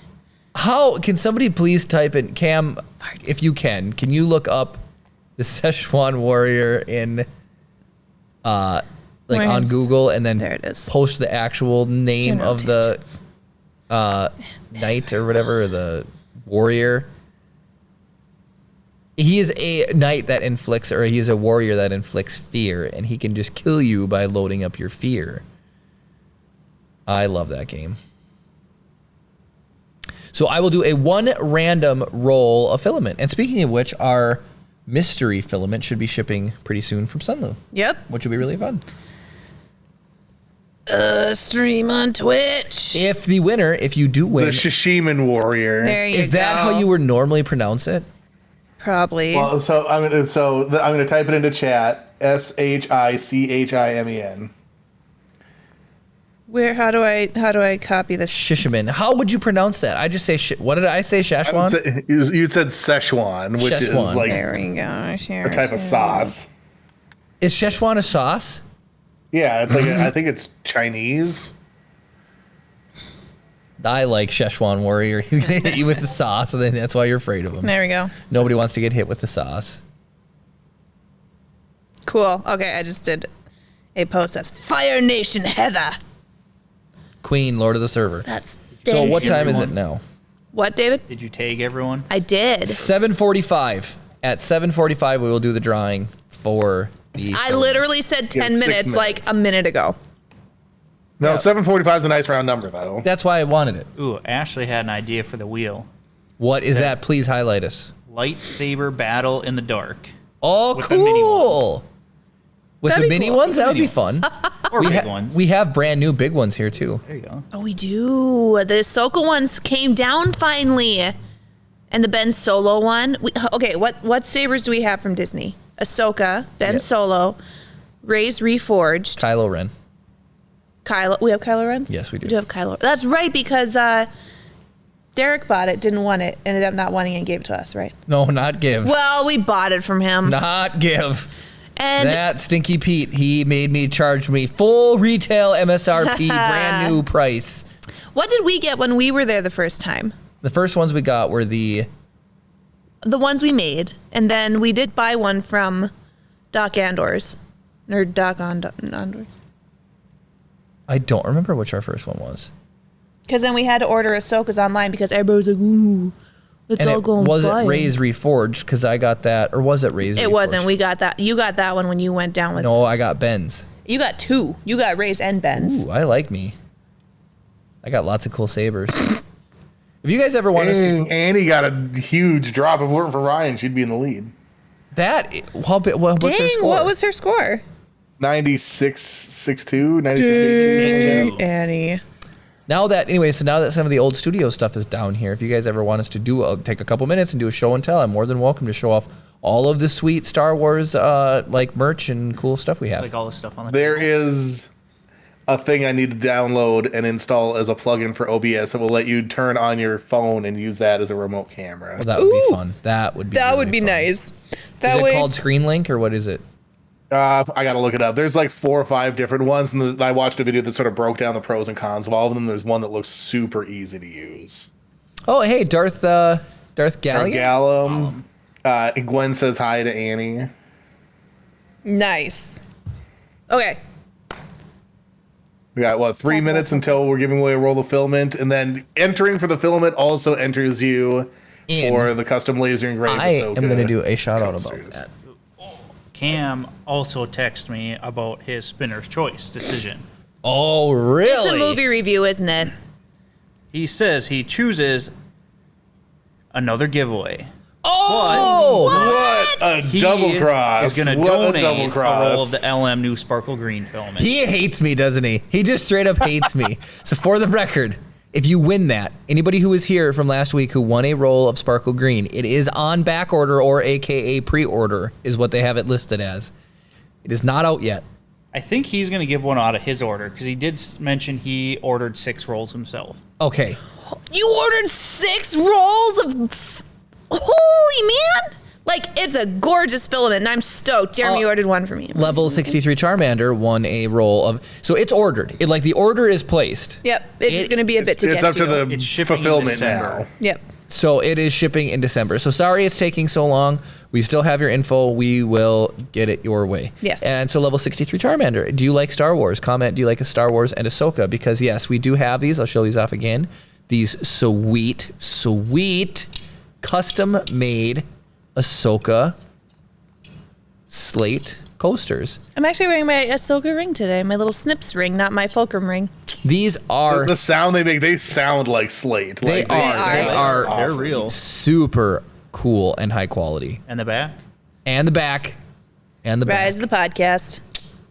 How can somebody please type in Cam, if you can you look up the Szechuan warrior in on Where's- Google and then there it is. post the actual name General of the tangents. knight or whatever, or the warrior. He is a knight that inflicts, or he is a warrior that inflicts fear, and he can just kill you by loading up your fear. I love that game. So I will do a one random roll of filament. And speaking of which, our mystery filament should be shipping pretty soon from Sunlu, Yep. which will be really fun. Stream on Twitch. If you do The win, Shishiman warrior. There you go. is that how you would normally pronounce it? Probably. Well, so I'm gonna type it into chat. SHICHIMEN. Where? How do I copy this? Shishiman. How would you pronounce that? I just say, what did I say, Szechuan? You said Szechuan, which is Szechuan. like There we go. a type of sauce. Is Szechuan a sauce? Yeah, it's like I think it's Chinese. I like Szechuan Warrior. He's going to hit you with the sauce, and then that's why you're afraid of him. There we go. Nobody wants to get hit with the sauce. Cool. Okay, I just did a post that's Fire Nation Heather. Queen, Lord of the Server. That's So what time is it Everyone. now? What, David? Did you tag everyone? I did. 7:45. At 7:45, we will do the drawing for the... I literally said 10 6 minutes like minutes. a minute ago. No, 745 is a nice round number, though. That's why I wanted it. Ooh, Ashley had an idea for the wheel. What is that? Please highlight us. Lightsaber battle in the dark. Oh, With the mini cool. With That'd the be mini cool. ones? That would be fun. Or we, big ones. we have brand new big ones here, too. There you go. Oh, we do. The Ahsoka ones came down finally. And the Ben Solo one. Okay, what sabers do we have from Disney? Ahsoka, Ben Yep. Solo, Rey's Reforged, Kylo Ren. Kylo. We have Kylo Ren? Yes, we do. We do have Kylo. That's right, because Derek bought it, didn't want it, ended up not wanting it and gave it to us, right? No, not give. Well, we bought it from him. Not give. And That Stinky Pete, he made me charge me full retail MSRP, brand new price. what did we get when we were there the first time? The first ones we got were the... The ones we made. And then we did buy one from Doc Andor's. Or Doc Andor's. I don't remember which our first one was. Because then we had to order Ahsoka's online because everybody was like, ooh, let's And all it go and buy wasn't 'em. Rey's Reforged, because I got that, or was it Rey's Reforged? It wasn't. We got that. You got that one when you went down with. No, I got Ben's. You got two. You got Ray's and Ben's. Ooh, I like me. I got lots of cool sabers. If you guys ever want us to... Annie got a huge drop. If it weren't for Ryan, she'd be in the lead. That... what's her Dang, score? what was her score? 96.62, 96.62. Annie. Now that some of the old studio stuff is down here, if you guys ever want us to take a couple minutes and do a show and tell, I'm more than welcome to show off all of the sweet Star Wars like merch and cool stuff we have. Like all the stuff on the There table. is a thing I need to download and install as a plugin for OBS that will let you turn on your phone and use that as a remote camera. That would be Ooh. fun. That would be That really would be fun. nice. Is That it way. called Screen Link or what is it? I gotta look it up. There's like 4 or 5 different ones, and I watched a video that sort of broke down the pros and cons of all of them. There's one that looks super easy to use. Oh, hey, Darth Gallion? Gallum. Gwen says hi to Annie. Nice. Okay. We got 3 minutes until we're giving away a roll of filament, and then entering for the filament also enters you In. for the custom laser engraved. I am going to do a shout out about coasters. that. Cam also texted me about his spinner's choice decision. Oh, really? It's a movie review, isn't it? He says he chooses another giveaway. Oh! What a He double cross! is going to What donate a double a cross! roll of the LM new Sparkle Green filament. He hates me, doesn't he? He just straight up hates me. So for the record, if you win that, anybody who was here from last week who won a roll of Sparkle Green, it is on back order or AKA pre-order is what they have it listed as. It is not out yet. I think he's going to give one out of his order because he did mention he ordered 6 rolls himself. Okay. You ordered 6 rolls of. Holy man! Like, it's a gorgeous filament, and I'm stoked. Jeremy ordered one for me. Level 63 Charmander won a roll of... So it's ordered. Like the order is placed. Yep, it's just going to be a bit to It's get up to the It's shipping in fulfillment December. now. Yep. So it is shipping in December. So sorry it's taking so long. We still have your info. We will get it your way. Yes. And so level 63 Charmander. Do you like Star Wars? Comment, do you like a Star Wars and Ahsoka? Because yes, we do have these. I'll show these off again. These sweet custom-made Ahsoka slate coasters. I'm actually wearing my Ahsoka ring today, my little Snips ring, not my Fulcrum ring. These are... The sound they make, they sound like slate. They Like, are They're real. super cool and high quality. And the back? And the back. And the back. Rise of the podcast.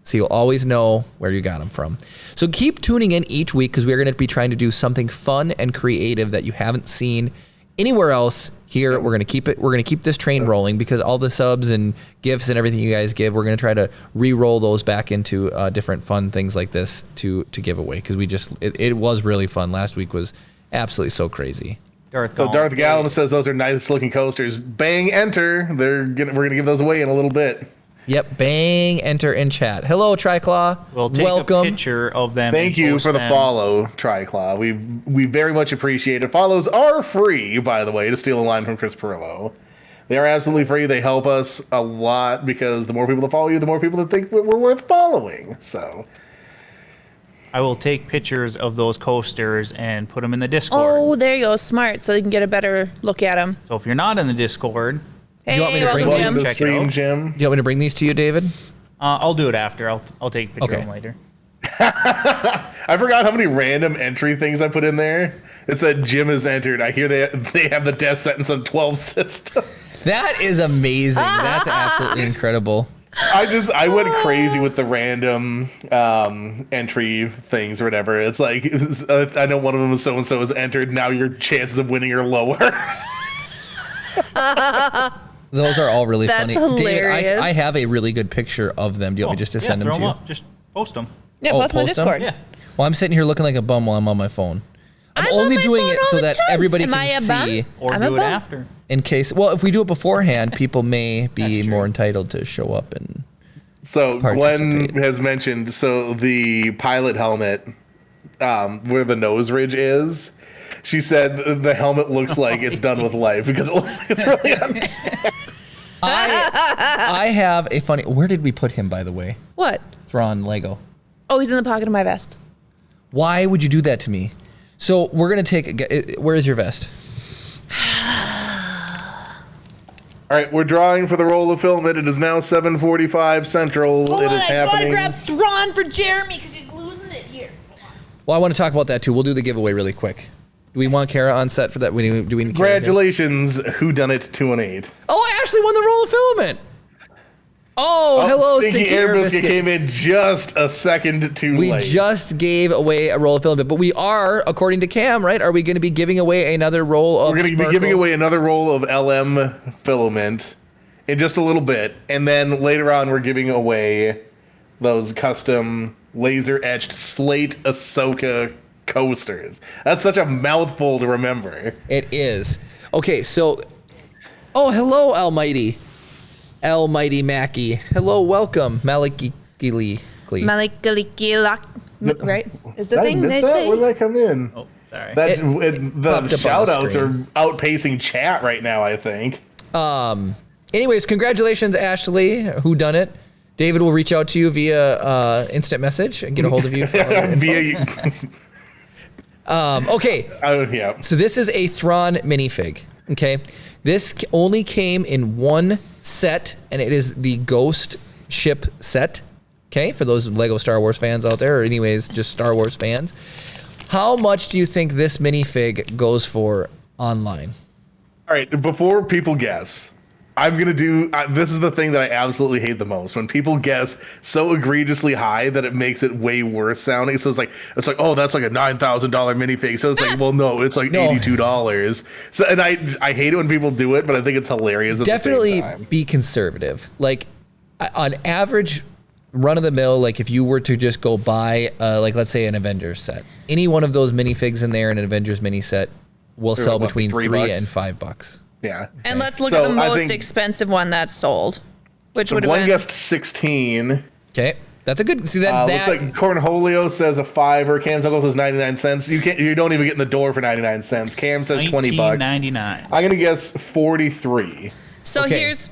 So you'll always know where you got them from. So keep tuning in each week because we're going to be trying to do something fun and creative that you haven't seen anywhere else. Here, we're going to keep it. We're going to keep this train rolling because all the subs and gifts and everything you guys give, we're going to try to re-roll those back into different fun things like this to give away because it was really fun. Last week was absolutely so crazy. So Darth Gallum says those are nice looking coasters. Bang, enter. We're gonna give those away in a little bit. Yep, bang, enter in chat. Hello, Triclaw. We'll take Welcome. a picture of them. Thank you for the follow, Triclaw. We very much appreciate it. Follows are free, by the way, to steal a line from Chris Perillo. They are absolutely free. They help us a lot because the more people that follow you, the more people that think we're worth following. So I will take pictures of those coasters and put them in the Discord. Oh, there you go. Smart. So you can get a better look at them. So if you're not in the Discord, Hey, you want me to bring welcome, welcome to Jim. the Check it stream, out. Jim. Do you want me to bring these to you, David? I'll do it after. I'll take a picture Okay. of them later. I forgot how many random entry things I put in there. It said Jim is entered. I hear they have the death sentence on 12 systems. That is amazing. That's absolutely incredible. I went crazy with the random entry things or whatever. It's like I know one of them is so and so is entered. Now your chances of winning are lower. Those are all really That's funny. hilarious. David, I have a really good picture of them. Do you want me just to send them throw to you? up. Just post them. Yeah, Oh, post my post 'em? Discord. Yeah. Well, I'm sitting here looking like a bum while I'm on my phone. I'm I'm on only my doing phone it all so the that time. everybody Am I can a bum? see. Or I'm a do it bum. after. In case, well, if we do it beforehand, people may be That's true. more entitled to show up and. So Gwen Participate. has mentioned the pilot helmet where the nose ridge is. She said the helmet looks like it's done with life because it looks like it's really on. I have a funny. Where did we put him, by the way? What? Thrawn Lego. Oh, he's in the pocket of my vest. Why would you do that to me? So we're gonna take. Where is your vest? All right, we're drawing for the roll of filament. It is now 7:45 Central. Oh it is happening. Thrawn for Jeremy because he's losing it here. Well, I want to talk about that too. We'll do the giveaway really quick. Do we want Kara on set for that? Do we need Kara here? Congratulations, Who Done It 218. Oh, I actually won the roll of filament. Oh, hello, Stinky Air Biscuit came in just a second too We late. just gave away a roll of filament, but we are, according to Cam, right? Are we going to be giving away another roll of We're going to be Sparkle? giving away another roll of LM filament in just a little bit, and then later on we're giving away those custom laser etched slate Ahsoka coasters. That's such a mouthful to remember. It is. Okay, so. Oh, hello, Almighty. Almighty Mackie. Hello, welcome. Malikili. Malikalikilak. Right? Is the Did I thing miss they that? say? Where did that come in? Oh, sorry. That's, popped up the on the shout outs are screen. outpacing chat right now, I think. Anyways, congratulations, Ashley. Who done it? David will reach out to you via instant message and get a hold of you. For all your info. Okay, Yeah. so this is a Thrawn minifig. Okay, this only came in one set, and it is the Ghost ship set. Okay, for those Lego Star Wars fans out there, or anyways, just Star Wars fans. How much do you think this minifig goes for online? All right, before people guess, I'm going to do this is the thing that I absolutely hate the most. When people guess so egregiously high that it makes it way worse sounding. So it's like, oh, that's like a $9,000 minifig. So it's like, well, no, it's like No. $82. So, and I hate it when people do it, but I think it's hilarious at Definitely the same time. be conservative. Like, on average, run of the mill, like if you were to just go buy, like let's say an Avengers set, any one of those minifigs in there in an Avengers mini set will sell what, between $3 $3 and $5. Yeah. And let's look So at the I most think- expensive one that's sold, which So would have one been. guessed 16. Okay, that's a good. See that Looks that like Cornholio says a $5. Cam Zuckle says 99 cents. You don't even get in the door for 99 cents. Cam says $20. $19.99. I'm gonna guess 43. So Okay. here's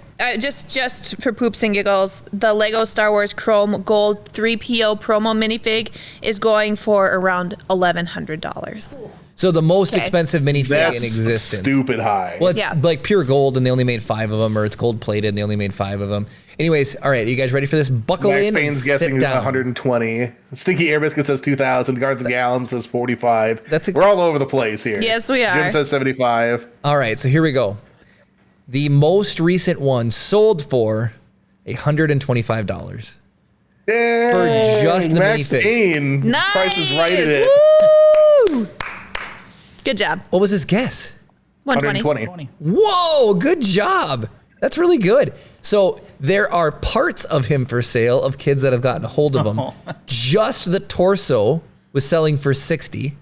just for poops and giggles, the Lego Star Wars Chrome Gold 3PO promo minifig is going for around $1,100. so the most Okay. expensive minifig That's in existence. stupid high. Well, it's Yeah. like pure gold, and they only made 5 of them, or it's gold plated, and they only made 5 of them. Anyways, all right, you guys ready for this? Buckle Max in and Payne's sit guessing down. 120. Stinky Air Biscuit says 2,000. Garth Gallum says 45. We're all over the place here. Yes, we are. Jim says 75. All right, so here we go. The most recent one sold for $125. Yay! just the Max minifig. Payne. Nice. Price is right at it. Woo! Good job. What was his guess? 120. 120. Whoa, good job. That's really good. So there are parts of him for sale of kids that have gotten a hold of him. Just the torso was selling for 60,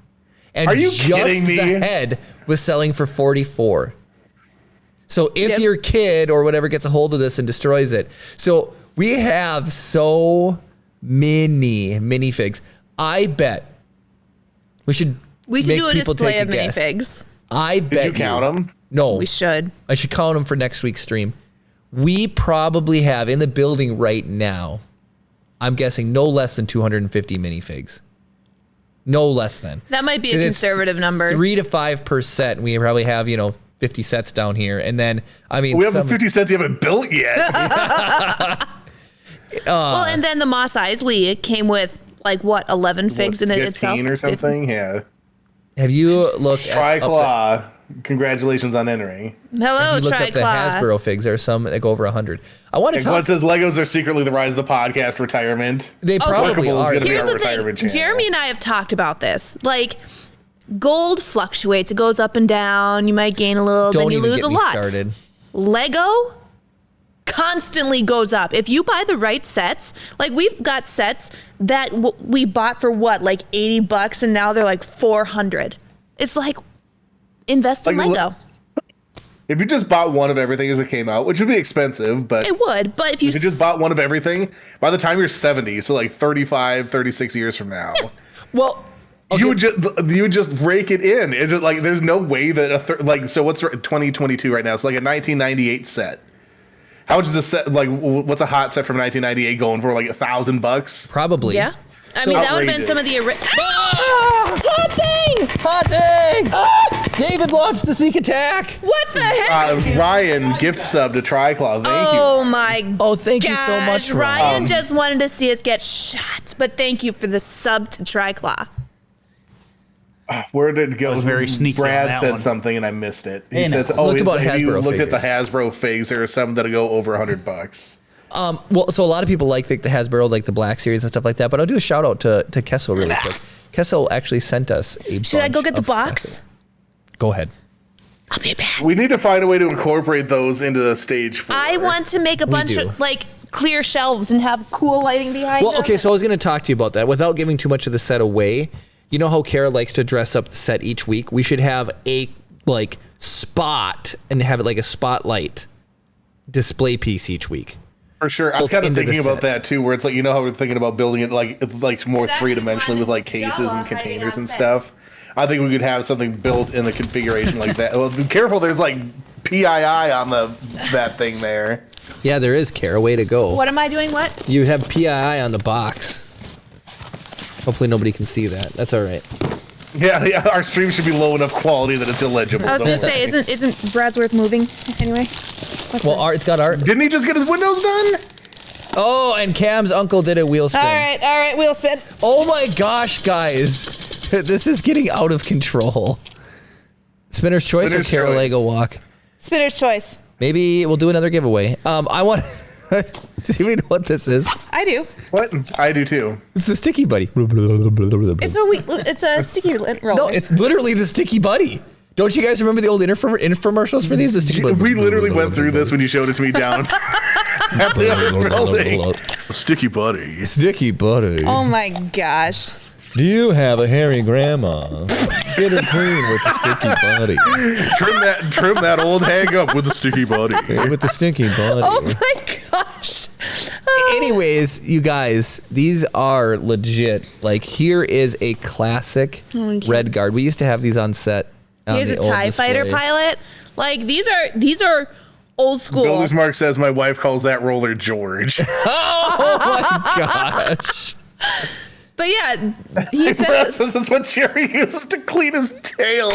and Are you just kidding me? the head was selling for 44. So if Yep. your kid or whatever gets a hold of this and destroys it, so We have so many minifigs. I bet we should do a people display take of guess. minifigs. I bet Did you count them? No. We should. I should count them for next week's stream. We probably have in the building right now, I'm guessing no less than 250 minifigs. No less than. That might be a conservative number. 3 to 5%. We probably have, 50 sets down here. And then, we have 50 sets you haven't built yet. Well, and then the Mos Eisley, it came with 11 figs in it 15 itself. or something? Yeah. Have you looked at Tri-Claw. Congratulations on entering. Hello, Have you looked up the Tri-Claw. Hasbro figs? There are some that go over 100. I want to And talk. Glenn says Legos are secretly the rise of the podcast retirement. They probably Collectibles are. is gonna be Here's our the thing. retirement channel. Jeremy and I have talked about this. Gold fluctuates. It goes up and down. You might gain a little, Don't then you even lose get a me lot. started. Lego constantly goes up. If you buy the right sets, we've got sets that we bought for $80 and now they're $400. It's invest in Lego. If you just bought one of everything as it came out, which would be expensive, but It would, but if you just bought one of everything, by the time you're 70, so 35, 36 years from now, Well, you would just rake it in. It's just there's no way that so what's 2022 right now? It's a 1998 set. How much is a set? What's a hot set from 1998 going for? $1,000? probably. Yeah. I mean, that would have been outrageous. some of the Hot dang! Hot dang! David launched the sneak attack. What the heck? Ryan gift sub to Tri-Claw. Thank you. Oh my Oh, thank you so much, Ryan just wanted to see us get shot, but thank you for the sub to Tri-Claw. Where did it go? I was very sneaky on Brad that said one. something and I missed it. He Hey, now. says, Looked about have you Hasbro looked at the figures. Hasbro figs? There are some that go over $100. Well, so a lot of people like the Hasbro, the Black Series and stuff like that. But I'll do a shout out to Kessel really quick. Kessel actually sent us a. Should I go bunch get the of box? classic- Go ahead. I'll be back. We need to find a way to incorporate those into the stage 4. I want to make a bunch do. of clear shelves and have cool lighting behind Well, them. okay, so I was going to talk to you about that without giving too much of the set away. You know how Kara likes to dress up the set each week? We should have a spot and have it a spotlight display piece each week. For sure. I was built kind of into the thinking about set. that too, where it's how we're thinking about building it more actually three-dimensionally with cases Java and containers hiding and on stuff. I think we could have something built in the configuration like that. Well, be careful, there's PII on that thing there. Yeah, there is, Kara. Way to go. What am I doing? What? You have PII on the box. Hopefully nobody can see that. That's all right. Yeah, our stream should be low enough quality that it's illegible. I was Don't gonna say, worry. isn't Bradsworth moving anyway? What's Well, this? it's got art. Didn't he just get his windows done? Oh, and Cam's uncle did a wheel spin. All right, wheel spin. Oh my gosh, guys. This is getting out of control. Spinner's Choice Spinner's or Kara Choice. Lego Walk? Spinner's choice. Maybe we'll do another giveaway. I want. Does anybody know what this is? I do. What? I do too. It's the Sticky Buddy. It's a sticky lint roller. No, it's literally the Sticky Buddy. Don't you guys remember the old infomercials for these? The Sticky Buddy. We literally went through this when you showed it to me down at the other building. Sticky buddy. Sticky Buddy. Oh my gosh. Do you have a hairy grandma? Get her clean with the Sticky Buddy. Trim that old hang up with the sticky buddy. With the Sticky Buddy. Oh my gosh. Anyways, you guys, these are legit. Here is a classic Red Guard. We used to have these on set. on Here's the a old TIE fighter display. pilot. These are old school. Builder's Mark says my wife calls that roller George. Oh my gosh. But yeah, he Brad said says that's what Jerry uses to clean his tail.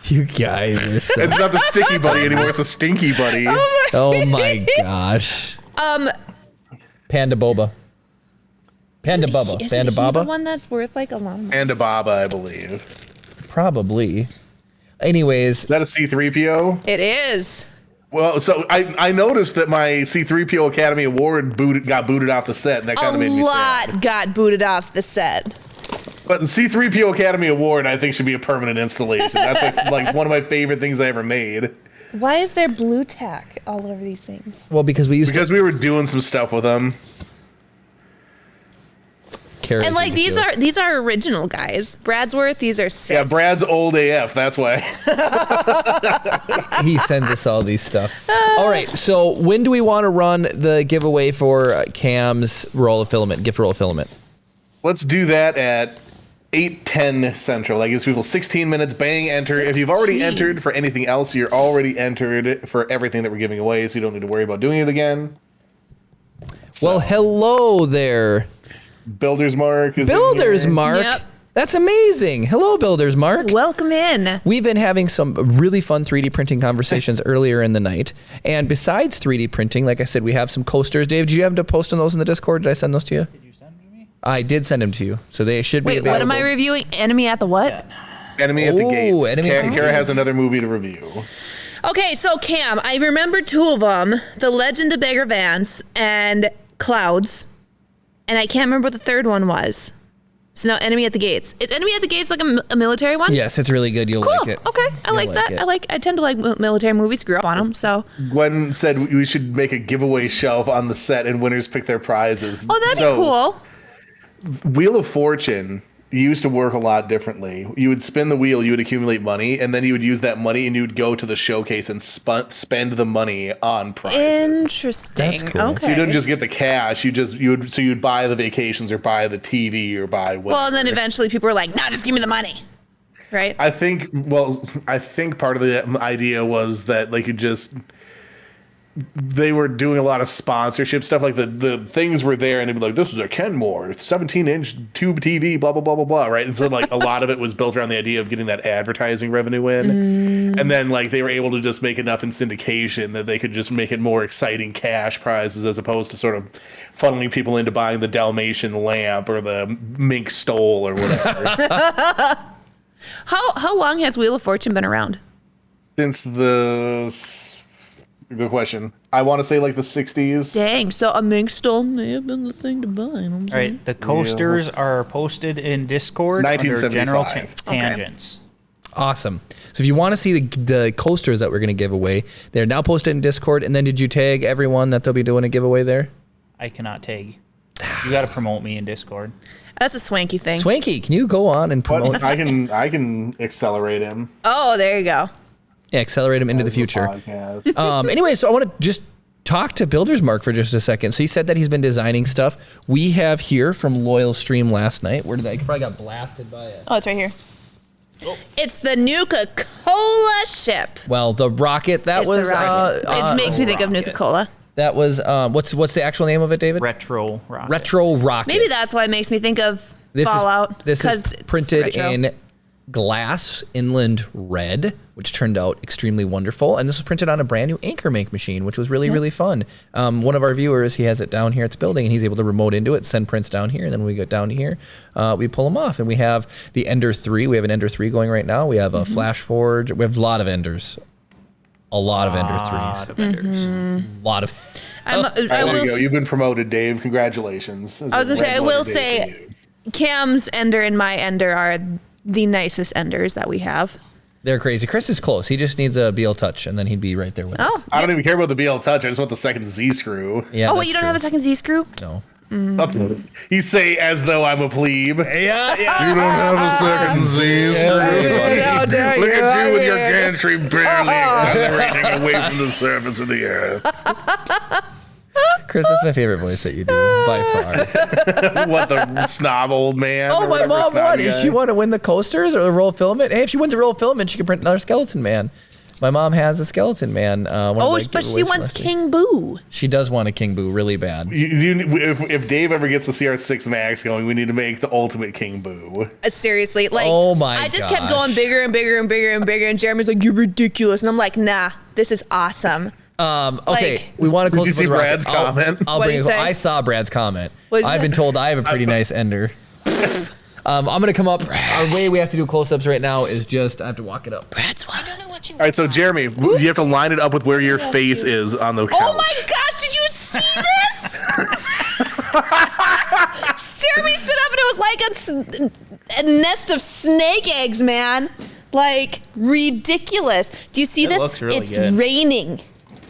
You guys are so. It's not the sticky buddy anymore. It's a stinky buddy. Oh my gosh. Panda Boba. Panda Bubba. Is Panda he the Baba? one that's worth a lot of money? And a Baba, I believe. Probably. Anyways, Is that a C-3PO? It is. Well, so I noticed that my C-3PO Academy Award got booted off the set, and that kind of made me A sad. lot got booted off the set. But the C-3PO Academy Award, I think, should be a permanent installation. That's one of my favorite things I ever made. Why is there blue tack all over these things? well, because we used Because we were doing some stuff with them. to. Kara And is like ridiculous. these are original guys. Bradsworth, these are sick. Yeah, Brad's old AF. That's why. He sends us all these stuff. All right, so when do we want to run the giveaway for Cam's roll of filament, gift roll of filament? Let's do that at 8:10 Central. That gives people 16 minutes. Bang, enter. If you've already entered for anything else, you're already entered for everything that we're giving away, so you don't need to worry about doing it again. Well, hello there. Builder's Mark is Builder's in here. Mark. Yep. That's amazing. Hello, Builder's Mark. Welcome in. We've been having some really fun 3D printing conversations earlier in the night. And besides 3D printing, like I said, we have some coasters. Dave, did you have to post on those in the Discord? Did I send those to you? Did you send them to me? I did send them to you. So they should be Wait, available. what am I reviewing? Enemy at the what? Enemy at the Ooh, Gates. Enemy at the Kara has Gates. another movie to review. Okay, so Cam, I remember two of them, The Legend of Bagger Vance and Clouds. And I can't remember what the third one was. So now Enemy at the Gates. Is Enemy at the Gates like a military one? Yes, it's really good. You'll Cool. like it. Okay, I You'll like that. it. I tend to like military movies. Grew up on them, so. Gwen said we should make a giveaway shelf on the set and winners pick their prizes. Oh, that'd be cool. Wheel of Fortune used to work a lot differently. You would spin the wheel, you would accumulate money, and then you would use that money and you would go to the showcase and spend the money on prizes. Interesting. That's cool. Okay. So you didn't just get the cash. You'd buy the vacations or buy the TV or buy whatever. Well, and then eventually people were like, "No, just give me the money." Right? I think part of the idea was that they were doing a lot of sponsorship stuff. Like the things were there, and they'd be like, "This is a Kenmore 17-inch tube TV," blah blah blah blah blah, right? And so like a lot of it was built around the idea of getting that advertising revenue in, and then like they were able to just make enough in syndication that they could just make it more exciting cash prizes as opposed to sort of funneling people into buying the Dalmatian lamp or the mink stole or whatever. How long has Wheel of Fortune been around? Since good question. I want to say like the 60s. Dang, so a mink stole may have been the thing to buy. All right, the coasters are posted in Discord under 1975. general tangents. Awesome. So if you want to see the coasters that we're going to give away, they're now posted in Discord. And then did you tag everyone that they'll be doing a giveaway there? I cannot tag. You got to promote me in Discord. That's a swanky thing. Swanky, can you go on and promote? But I can accelerate him. Oh, there you go. Yeah, accelerate them into the future. Podcast. Anyway, so I want to just talk to Builder's Mark for just a second. So he said that he's been designing stuff. We have here from Loyal Stream last night. Where did I probably got blasted by it? Oh, it's right here. Oh. It's the Nuka-Cola ship. Well, the rocket that It's was the rocket. It makes me think of Nuka-Cola. that was what's the actual name of it, David? Retro rocket. Retro rocket. Maybe that's why it makes me think of This Fallout. This is 'cause it's printed retro. in glass inland red, which turned out extremely wonderful. And this was printed on a brand new Anchor Make machine, which was really, really fun. One of our viewers, he has it down here at the building, and he's able to remote into it, send prints down here, and then when we get down to here, we pull them off. And we have the Ender 3. We have an Ender 3 going right now. We have a Flash Forge. We have a lot of Enders. A lot of Ender 3s. A lot of... I All right, there you go. will. You've been promoted, Dave. Congratulations. I was gonna say. I will say, Cam's Ender and my Ender are the nicest Enders that we have. They're crazy. Chris is close. He just needs a BL touch, and then he'd be right there with us. I don't even care about the BL Touch. I just want the second Z screw. Yeah, Oh, that's wait, you don't true. have a second Z screw? No. You say as though I'm a plebe. Yeah, You don't have a second Z screw. How dare Look you. at you with your gantry barely accelerating away from the surface of the earth. Chris, that's my favorite voice that you do, by far. What, the snob old man? Oh, or my whatever mom snobby won. guy? Does she want to win the coasters or the roll of filament? Hey, if she wins a roll of filament, she can print another Skeleton Man. My mom has a Skeleton Man. Oh, but she wants King Boo. She does want a King Boo really bad. If Dave ever gets the CR6 Max going, we need to make the ultimate King Boo. Seriously, like, Oh my I just kept gosh. going bigger and bigger and bigger and bigger, and Jeremy's like, "You're ridiculous," and I'm like, "Nah, this is awesome." Okay, Like- we want to close Did you with see the rocket. Brad's comment? I'll What'd bring he it. say? I saw Brad's comment. What'd he I've say? been told I have a pretty nice ender. I'm gonna come up. Our way we have to do close-ups right now is just I have to walk it up. That's why. All right, so Jeremy, you have to line it up with where your face is on the couch. Oh my gosh, did you see this? Jeremy stood up and it was like a nest of snake eggs, man. Like, ridiculous. Do you see It this? looks really it's good. raining.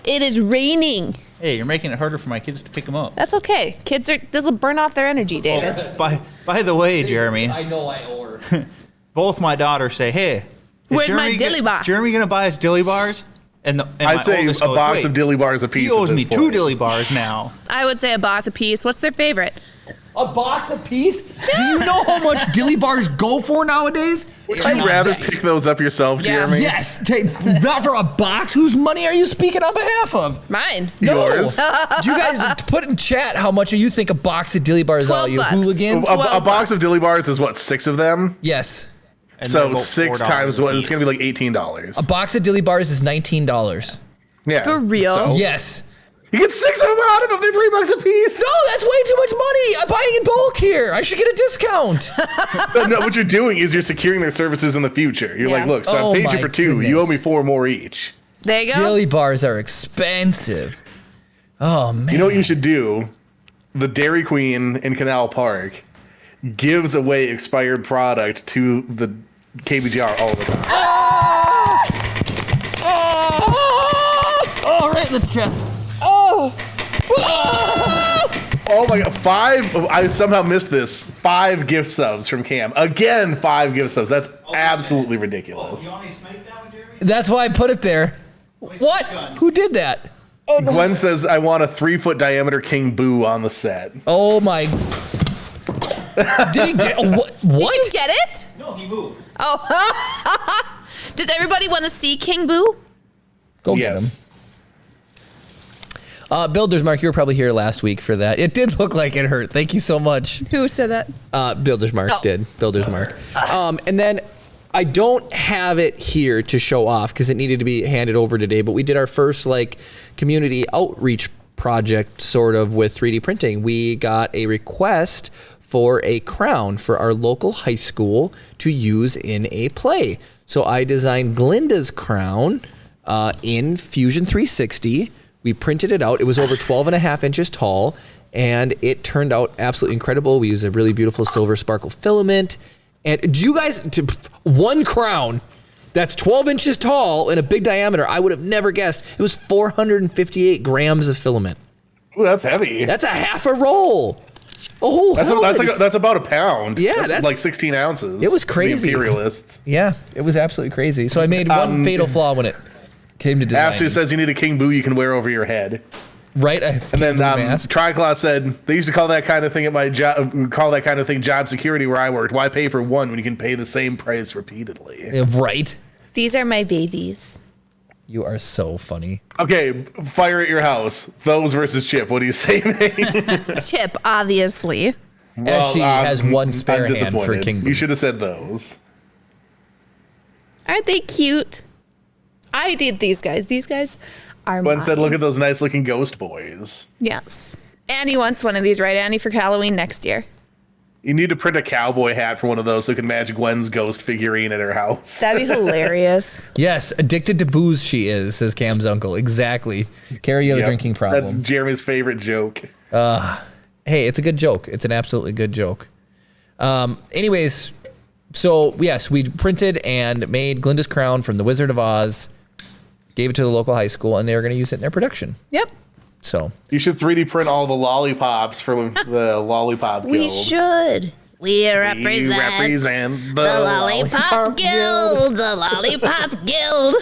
It is raining. Hey, you're making it harder for my kids to pick them up. That's okay. This will burn off their energy, David. By the way, Jeremy, I know I owe her. both my daughters say, "Hey, where's my dilly bar? Is Jeremy gonna buy us dilly bars?" And I'd say a box of dilly bars a piece. He owes me 2 dilly bars now. I would say a box a piece. What's their favorite? A box a piece? Do you know how much dilly bars go for nowadays? Would you rather pick those up yourself, Yeah. Jeremy? Yes. Not for a box. Whose money are you speaking on behalf of? Mine. No. Yours. Do you guys put in chat how much you think a box of dilly bars are, you $12. hooligans? A box of dilly bars is what, 6 of them? Yes. And So they're about 6 $4 times what? a It's gonna be like $18. A box of dilly bars is $19. Yeah. For real? So, Yes. you get 6 of them out of them. They're $3 a piece. No, that's way too much money. I'm buying in bulk here. I should get a discount. No, what you're doing is you're securing their services in the future. You're Yeah. like, look, so Oh I paid my you for 2. goodness. You owe me 4 more each. There you go. Dilly bars are expensive. Oh man. You know what you should do? The Dairy Queen in Canal Park gives away expired product to the KBGR all the time. Oh, right in the chest. Oh my god, 5, I somehow missed this. 5 gift subs from Cam. Again, 5 gift subs. That's absolutely ridiculous. You want me to smack that one, Jeremy? That's why I put it there. What? Who did that? Gwen says, I want a 3-foot diameter King Boo on the set. Oh my. Did he get what? Did you get it? No, he moved. Oh. Does everybody want to see King Boo? Go get him. Builders Mark, you were probably here last week for that. It did look like it hurt. Thank you so much. Who said that? Builders Mark did. Builders Mark. And then I don't have it here to show off because it needed to be handed over today, but we did our first community outreach project sort of with 3D printing. We got a request for a crown for our local high school to use in a play. So I designed Glinda's crown in Fusion 360. We printed it out. It was over 12.5 inches tall, and it turned out absolutely incredible. We used a really beautiful silver sparkle filament. And do you guys, one crown that's 12 inches tall and a big diameter, I would have never guessed. It was 458 grams of filament. Ooh, that's heavy. That's a half a roll. Oh, That's about a pound. Yeah, that's like 16 ounces. It was crazy. The Imperialists. Yeah, it was absolutely crazy. So I made one fatal flaw when it came to design. Ashley says you need a King Boo you can wear over your head. Right, And then Triclaw said they used to call that kind of thing at my job. Call that kind of thing job security where I worked. Why pay for one when you can pay the same price repeatedly? Yeah, right. These are my babies. You are so funny. Okay, fire at your house. Those versus Chip. What do you say, mate? Chip, obviously. As she has one spare I'm hand for disappointed. King Boo. You should have said those. Aren't they cute? I did these guys. These guys are Gwen mine. said, look at those nice looking ghost boys. Yes. Annie wants one of these, right, Annie, for Halloween next year. You need to print a cowboy hat for one of those so you can match Gwen's ghost figurine at her house. That'd be hilarious. Yes, addicted to booze she is, says Cam's uncle. Exactly. Carrie, you have a drinking problem. That's Jeremy's favorite joke. Hey, it's a good joke. It's an absolutely good joke. Anyways, so yes, we printed and made Glinda's crown from The Wizard of Oz, gave it to the local high school, and they were going to use it in their production. Yep. So You should 3D print all the lollipops for the Lollipop Guild. We should. We We represent the the Lollipop Guild. The Lollipop Guild.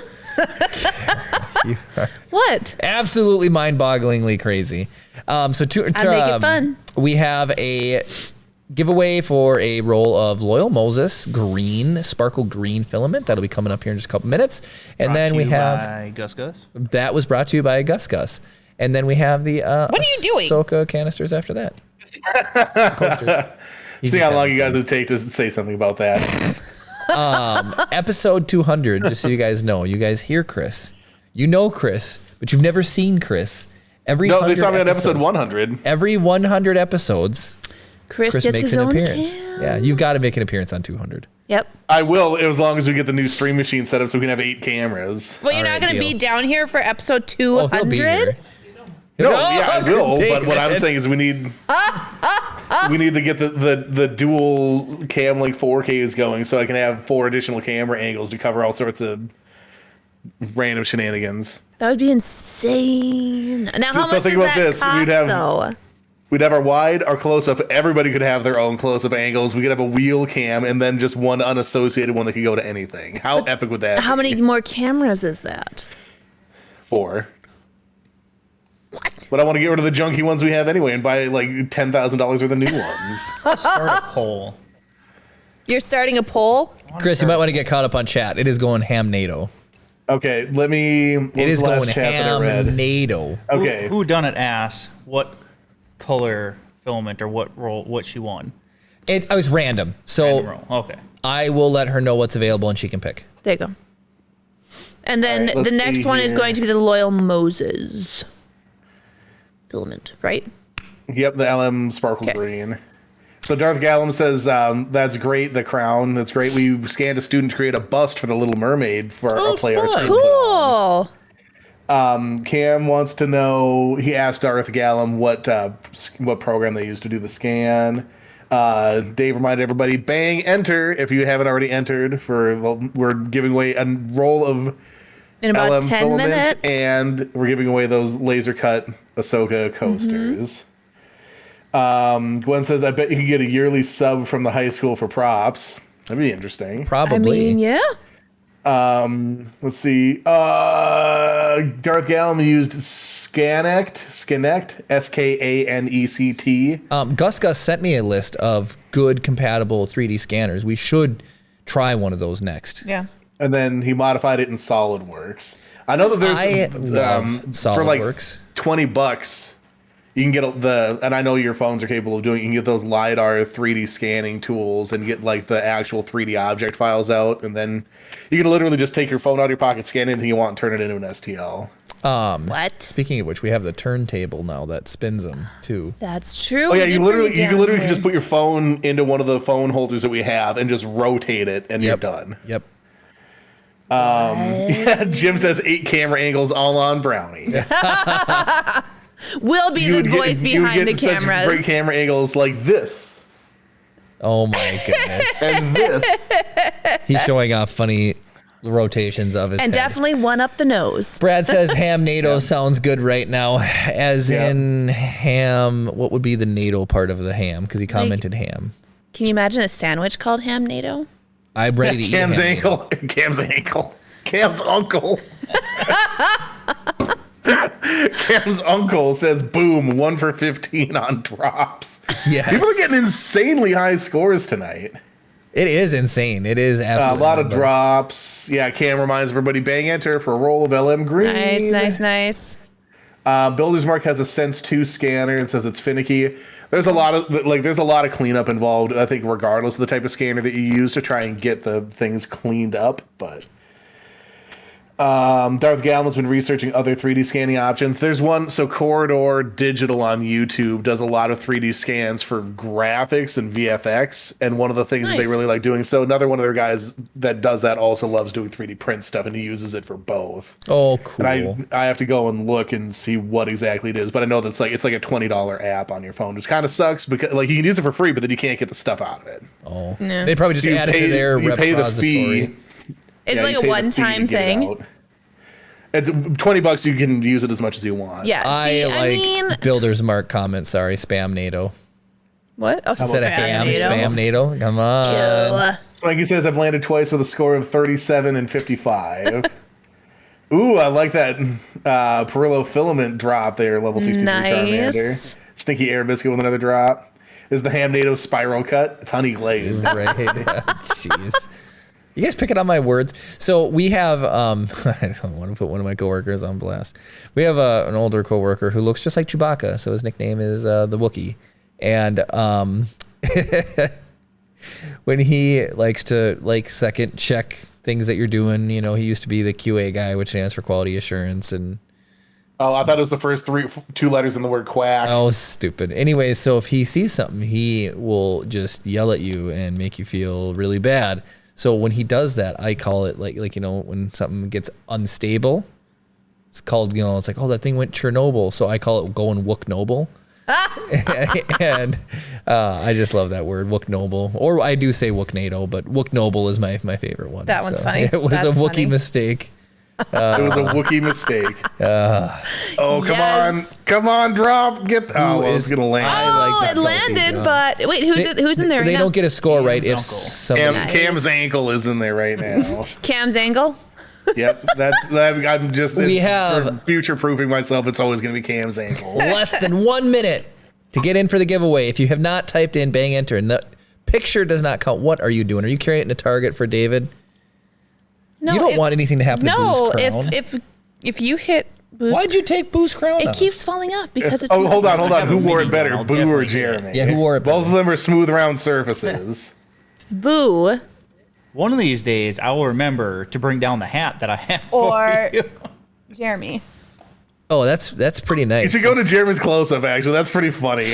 What? absolutely mind-bogglingly crazy. So to make it fun. We have a giveaway for a roll of Loyal Moses green, sparkle green filament. That'll be coming up here in just a couple minutes. And then we have by Gus Gus. that was brought to you by Gus Gus. And then we have the What are you doing? Ahsoka canisters after that. Coasters. He's See just how long having you guys would take to say something about that. Episode 200, just so you guys know. You guys hear Chris. You know Chris, but you've never seen Chris. Every No, they 100 saw me on episodes- episode 100. Every 100 episodes, Chris Chris gets makes his an own appearance. tail. Yeah, you've got to make an appearance on 200. Yep. I will, as long as we get the new stream machine set up so we can have 8 cameras. Well, you're All not right, going to be deal. down here for episode Oh, he'll be 200? here. No, Oh, yeah, I will. But what I'm David. saying is we need to get the dual cam link 4Ks going so I can have 4 additional camera angles to cover all sorts of random shenanigans. That would be insane. Now, how So much think does about that this. cost, though? We'd have our wide, our close-up. Everybody could have their own close-up angles. We could have a wheel cam and then just one unassociated one that could go to anything. How epic would that How be? many more cameras is that? 4. But I want to get rid of the junky ones we have anyway and buy like $10,000 worth of new ones. Start a poll. You're starting a poll? Chris, you might want to get caught up on chat. It is going ham NATO. Okay, let me. It is going ham NATO. Okay. Who done it asked what color filament or what she won? I was random. So Random roll. Okay. I will let her know what's available and she can pick. There you go. And then All right, the let's next see one is here. going to be the Loyal Moses filament, right? Yep, the LM Sparkle Okay. Green. So Darth Gallum says, that's great, the crown. That's great. We scanned a student to create a bust for the Little Mermaid for our play our fun. school. Cool. Cam wants to know, he asked Darth Gallum what program they used to do the scan. Dave reminded everybody, bang, enter if you haven't already entered. We're giving away a roll of In about LM 10 filament, minutes. and we're giving away those laser cut Ahsoka coasters. Gwen says, I bet you can get a yearly sub from the high school for props. That'd be interesting. Probably. I mean, yeah. Let's see. Darth Gallum used Scanect, Skanect. Gus sent me a list of good compatible 3D scanners. We should try one of those next. Yeah. And then he modified it in SolidWorks. I know that there's I love for like SolidWorks. $20. You can get and I know your phones are capable of doing it. You can get those LiDAR 3D scanning tools and get like the actual 3D object files out. And then you can literally just take your phone out of your pocket, scan anything you want, and turn it into an STL. What? Speaking of which, we have the turntable now that spins them too. That's true. Oh yeah, We you did bring it down literally here. can just put your phone into one of the phone holders that we have and just rotate it, and you're done. Yep. Yeah, Jim says 8 camera angles all on Brownie. We'll be the voice behind the such cameras. great camera angles like this Oh my goodness. and this. He's showing off funny rotations of his And head. definitely one up the nose. Brad says ham NATO sounds good right now, as in ham. What would be the NATO part of the ham? Because he commented ham. Can you imagine a sandwich called ham NATO? I'm ready to eat Cam's ham ankle. Cam's ankle. Cam's uncle. Cam's uncle says, boom, 1 for 15 on drops. Yes. People are getting insanely high scores tonight. It is insane. It is absolutely A lot of unbelievable. drops. Yeah, Cam reminds everybody, bang enter for a roll of LM Green. Nice. Builder's Mark has a Sense 2 scanner and says it's finicky. There's a lot of cleanup involved, I think, regardless of the type of scanner that you use to try and get the things cleaned up. But Darth Gallum's been researching other 3D scanning options. There's one, so Corridor Digital on YouTube does a lot of 3D scans for graphics and VFX, and one of the things that they Nice. really like doing. So another one of their guys that does that also loves doing 3D print stuff, and he uses it for both. Oh, cool. And I have to go and look and see what exactly it is, but I know that's it's like a $20 app on your phone, which kind of sucks because like you can use it for free, but then you can't get the stuff out of it. Oh, they probably just You add it to their you pay the fee. repository. It's Yeah, like you a pay the fee to one-time get it thing. out. It's $20. You can use it as much as you want. Yeah. See, I mean, Builder's Mark comment. Sorry, spam NATO. what? Oh, Instead of ham, NATO. spam NATO. Come on. Ew. Like he says, I've landed twice with a score of 37 and 55. Ooh, I like that Perillo filament drop there, level 62 Charmander. Nice. Stinky Air Biscuit with another drop. This is the ham NATO spiral cut. It's honey glazed. Right. Jeez. You guys picking on my words. So we have, I don't want to put one of my coworkers on blast. We have an older coworker who looks just like Chewbacca. So his nickname is the Wookiee. And when he likes to second check things that you're doing, he used to be the QA guy, which stands for quality assurance. And Oh, I thought it was the first 2 letters in the word quack. oh, stupid. Anyway, so if he sees something, he will just yell at you and make you feel really bad. So when he does that, I call it like when something gets unstable, it's called, it's like, oh, that thing went Chernobyl. So I call it going Wook Noble. And I just love that word, Wook Noble. Or I do say Wook NATO, but Wook Noble is my favorite one. That one's funny. It was That's a Wookiee funny. mistake. It was a Wookiee mistake. Oh, come on, drop. Get. Oh, it's gonna land. It landed, but wait, who's in there? They don't get a score right if Cam's ankle is in there right now. Cam's angle. Yep, I'm just. We have future proofing myself. It's always gonna be Cam's ankle. Less than 1 minute to get in for the giveaway. If you have not typed in, bang enter, and the picture does not count. What are you doing? Are you creating a target for David? No, you don't want anything to happen to Boo's crown. If you hit Boo's, why'd you take Boo's crown? It keeps falling off because it's. Oh, hold on. Who wore it better, Boo or Jeremy? Yeah, who wore it better? Both of them are smooth, round surfaces. Boo. One of these days, I will remember to bring down the hat that I have Or for you. Jeremy. Oh, that's pretty nice. You should go to Jeremy's close-up. Actually, that's pretty funny.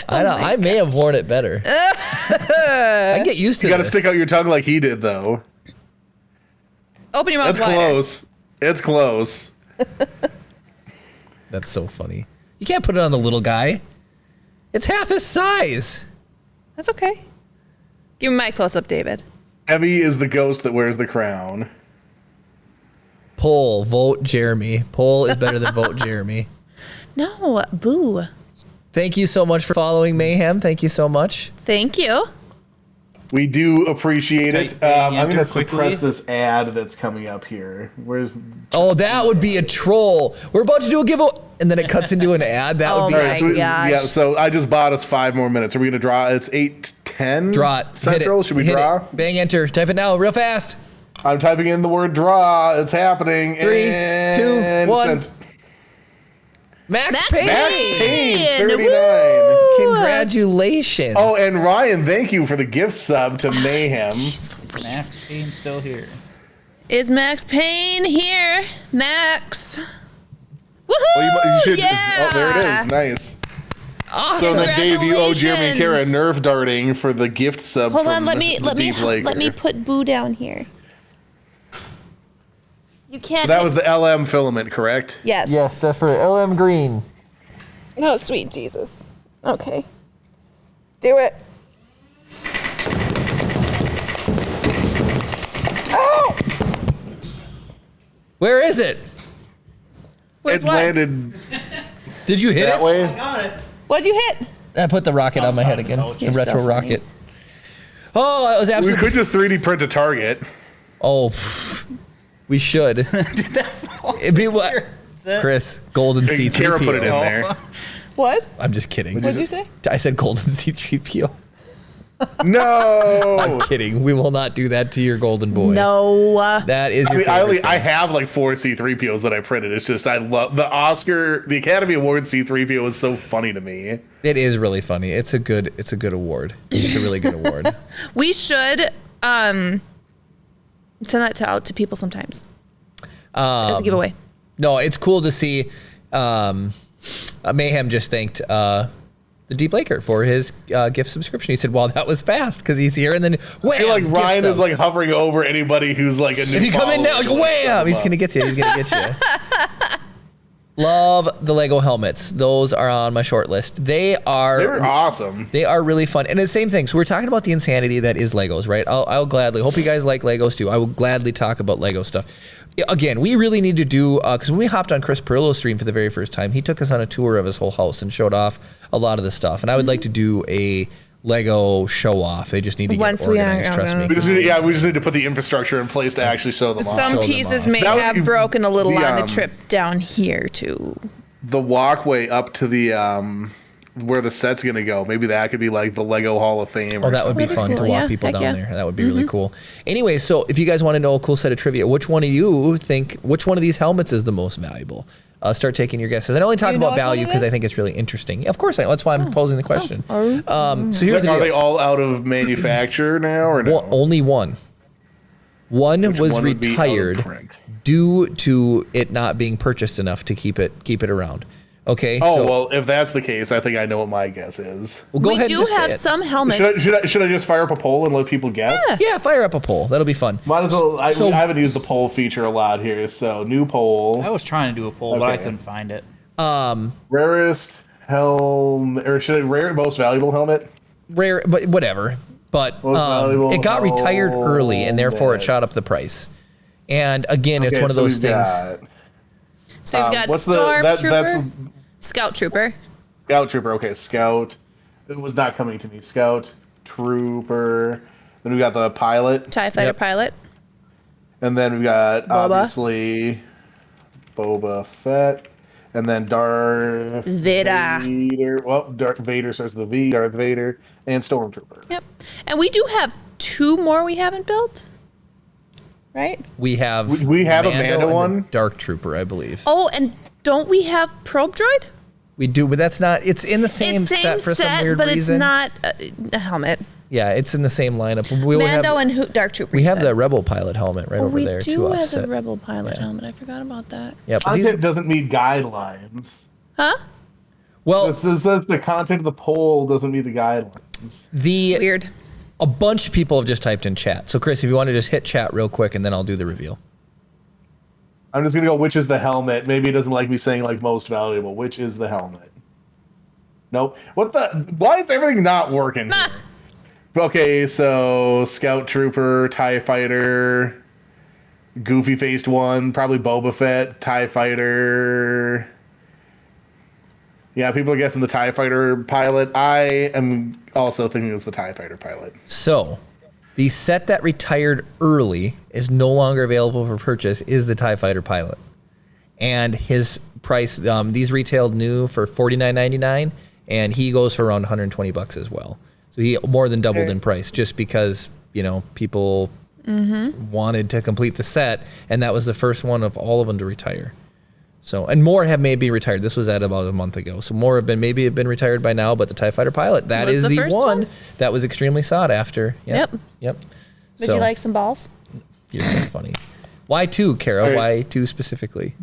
I may have worn it better. I get used to. You got to stick out your tongue like he did, though. Open your mouth wider. Close. It's close. That's so funny. You can't put it on the little guy. It's half his size. That's okay. Give me my close-up, David. Abby is the ghost that wears the crown. Poll, vote Jeremy. Poll is better than vote Jeremy. No, Boo. Thank you so much for following Mayhem. Thank you so much. Thank you. We do appreciate it. I'm going to suppress quickly. this ad that's coming up here. Where's? Oh, that would be a troll. We're about to do a giveaway, and then it cuts into an ad. That would be. my awesome. gosh. Yeah, so I just bought us 5 more minutes. Are we going to draw? It's 8:10. Draw it. Central. Hit it. Should we Hit draw? it. Bang enter. Type it now, real fast. I'm typing in the word draw. It's happening. 3, 2, 1. Max Payne. Max Payne, 39. Woo! Congratulations. Oh, and Ryan, thank you for the gift sub to Mayhem. Max Payne still here. Is Max Payne here? Max. Woohoo! Oh, you should. Yeah. Oh, there it is. Nice. awesome. So then, Dave, you owe Jeremy and Kara Congratulations. Nerf darting for the gift sub. Hold from on, let me Deep Laker. let me put Boo down here. You can't. That was the LM filament, correct? Yes. Yes, that's for LM Green. Oh, sweet Jesus. Okay. Do it. Oh! Where is it? Where's It what? landed Did you hit that it? way. Got it. What'd you hit? I put the rocket on my head again. The You're so retro funny. rocket. Oh, that was We absolutely. could just 3D print a target. Oh, pff, we should. Did that fall? It'd be what? Chris, golden Hey, Kara put it in C3PO. there. What? I'm just kidding. What'd you say? I said golden C3PO. No. I'm kidding. We will not do that to your golden boy. No. That is I your mean, favorite I thing. have like 4 C3POs that I printed. It's just I love the Academy Award C3PO is so funny to me. It is really funny. It's a good award. It's a really good award. We should send that out to people sometimes. As a giveaway. No, it's cool to see. Mayhem just thanked the Deep Laker for his gift subscription. He said, "Wow, that was fast," because he's here, and then wham, I feel like gift Ryan sub. is like hovering over anybody who's like a new If you come in now, follower, like, wham, he's sub gonna get you. He's gonna get you. Love the Lego helmets. Those are on my short list. They're They're awesome. They are really fun. And it's the same thing. So we're talking about the insanity that is Legos, right? I'll gladly, hope you guys like Legos too. I will gladly talk about Lego stuff. Again, we really need to do, because when we hopped on Chris Perillo's stream for the very first time, he took us on a tour of his whole house and showed off a lot of the stuff. And I would like to do a Lego show off. They just need to Once get we are organized, trust me. We just need to put the infrastructure in place to actually show them off. Some show them pieces off. may That would have be- broken a little the, on the um, trip down here too. The walkway up to the where the set's gonna go. Maybe that could be like the Lego Hall of Fame. Oh, that would be That'd be fun cool, to walk yeah. people Heck down yeah. there. That would be really cool. Anyway, so if you guys want to know a cool set of trivia, which one of you think, which one of these helmets is the most valuable? Start taking your guesses. And I only talk you know about which one value it because I is? think it's really interesting. Yeah, of course, that's why I'm posing the question. So here's the Are deal. they all out of manufacture now, or no? Well, only one. One Which was one would be out of retired print? due to it not being purchased enough to keep it around. Okay. Oh, so, well, if that's the case, I think I know what my guess is. well, go We ahead do and just say have it. some helmets. Should I just fire up a poll and let people guess? Yeah, fire up a poll. That'll be fun. Might as well. I So- haven't used the poll feature a lot here, so new poll. I was trying to do a poll, but I Okay. couldn't find it. Rarest helm, or should I rare most valuable helmet? Rare, but whatever. But valuable it got retired early, and therefore it helmet. shot up the price. And again, it's Okay, one of so those we've things. So you've got what's the- Stormtrooper, that's Scout Trooper. Scout Trooper. Okay, Scout. It was not coming to me. Scout Trooper. Then we got the pilot, TIE Fighter Yep. pilot. and then we got Boba. obviously Boba Fett, and then Darth Vader. Vader. Well, Darth Vader starts with a V. Darth Vader and Stormtrooper. Yep. And we do have 2 more we haven't built. Right? We have We have a Mando and the one? Dark Trooper, I believe. Oh, and don't we have Probe Droid? We do, but that's not. It's in the same It's set for some weird but reason. it's not a helmet. Yeah, it's in the same lineup. We will Mando have, and Dark Trooper. we you have said. the Rebel pilot helmet right over we there do too. have Offset. the Rebel pilot helmet. I forgot about that. Yeah, but these, Content doesn't meet guidelines. Huh? well, This says the content of the poll doesn't meet the guidelines. the Weird. a bunch of people have just typed in chat. So Chris, if you want to just hit chat real quick, and then I'll do the reveal. I'm just gonna go. Which is the helmet? Maybe it doesn't like me saying like most valuable. Which is the helmet? Nope. What the? Why is everything not working? Nah. Here? Okay, so Scout Trooper, TIE Fighter, goofy faced one, probably Boba Fett, TIE Fighter. Yeah, people are guessing the TIE Fighter pilot. I am also thinking it's the TIE Fighter pilot. So, the set that retired early is no longer available for purchase. Is the TIE Fighter pilot, and his price? These retailed new for $49.99, and he goes for around $120 as well. So he more than doubled in price just because people wanted to complete the set, and that was the first one of all of them to retire. So, and more have maybe retired. This was at about a month ago. So more have been retired by now, but the TIE Fighter pilot, that Was is the the first one one? that was extremely sought after. Yep. Yep. Would you like some balls? You're so funny. Why 2, Kara? All right. Why 2 specifically?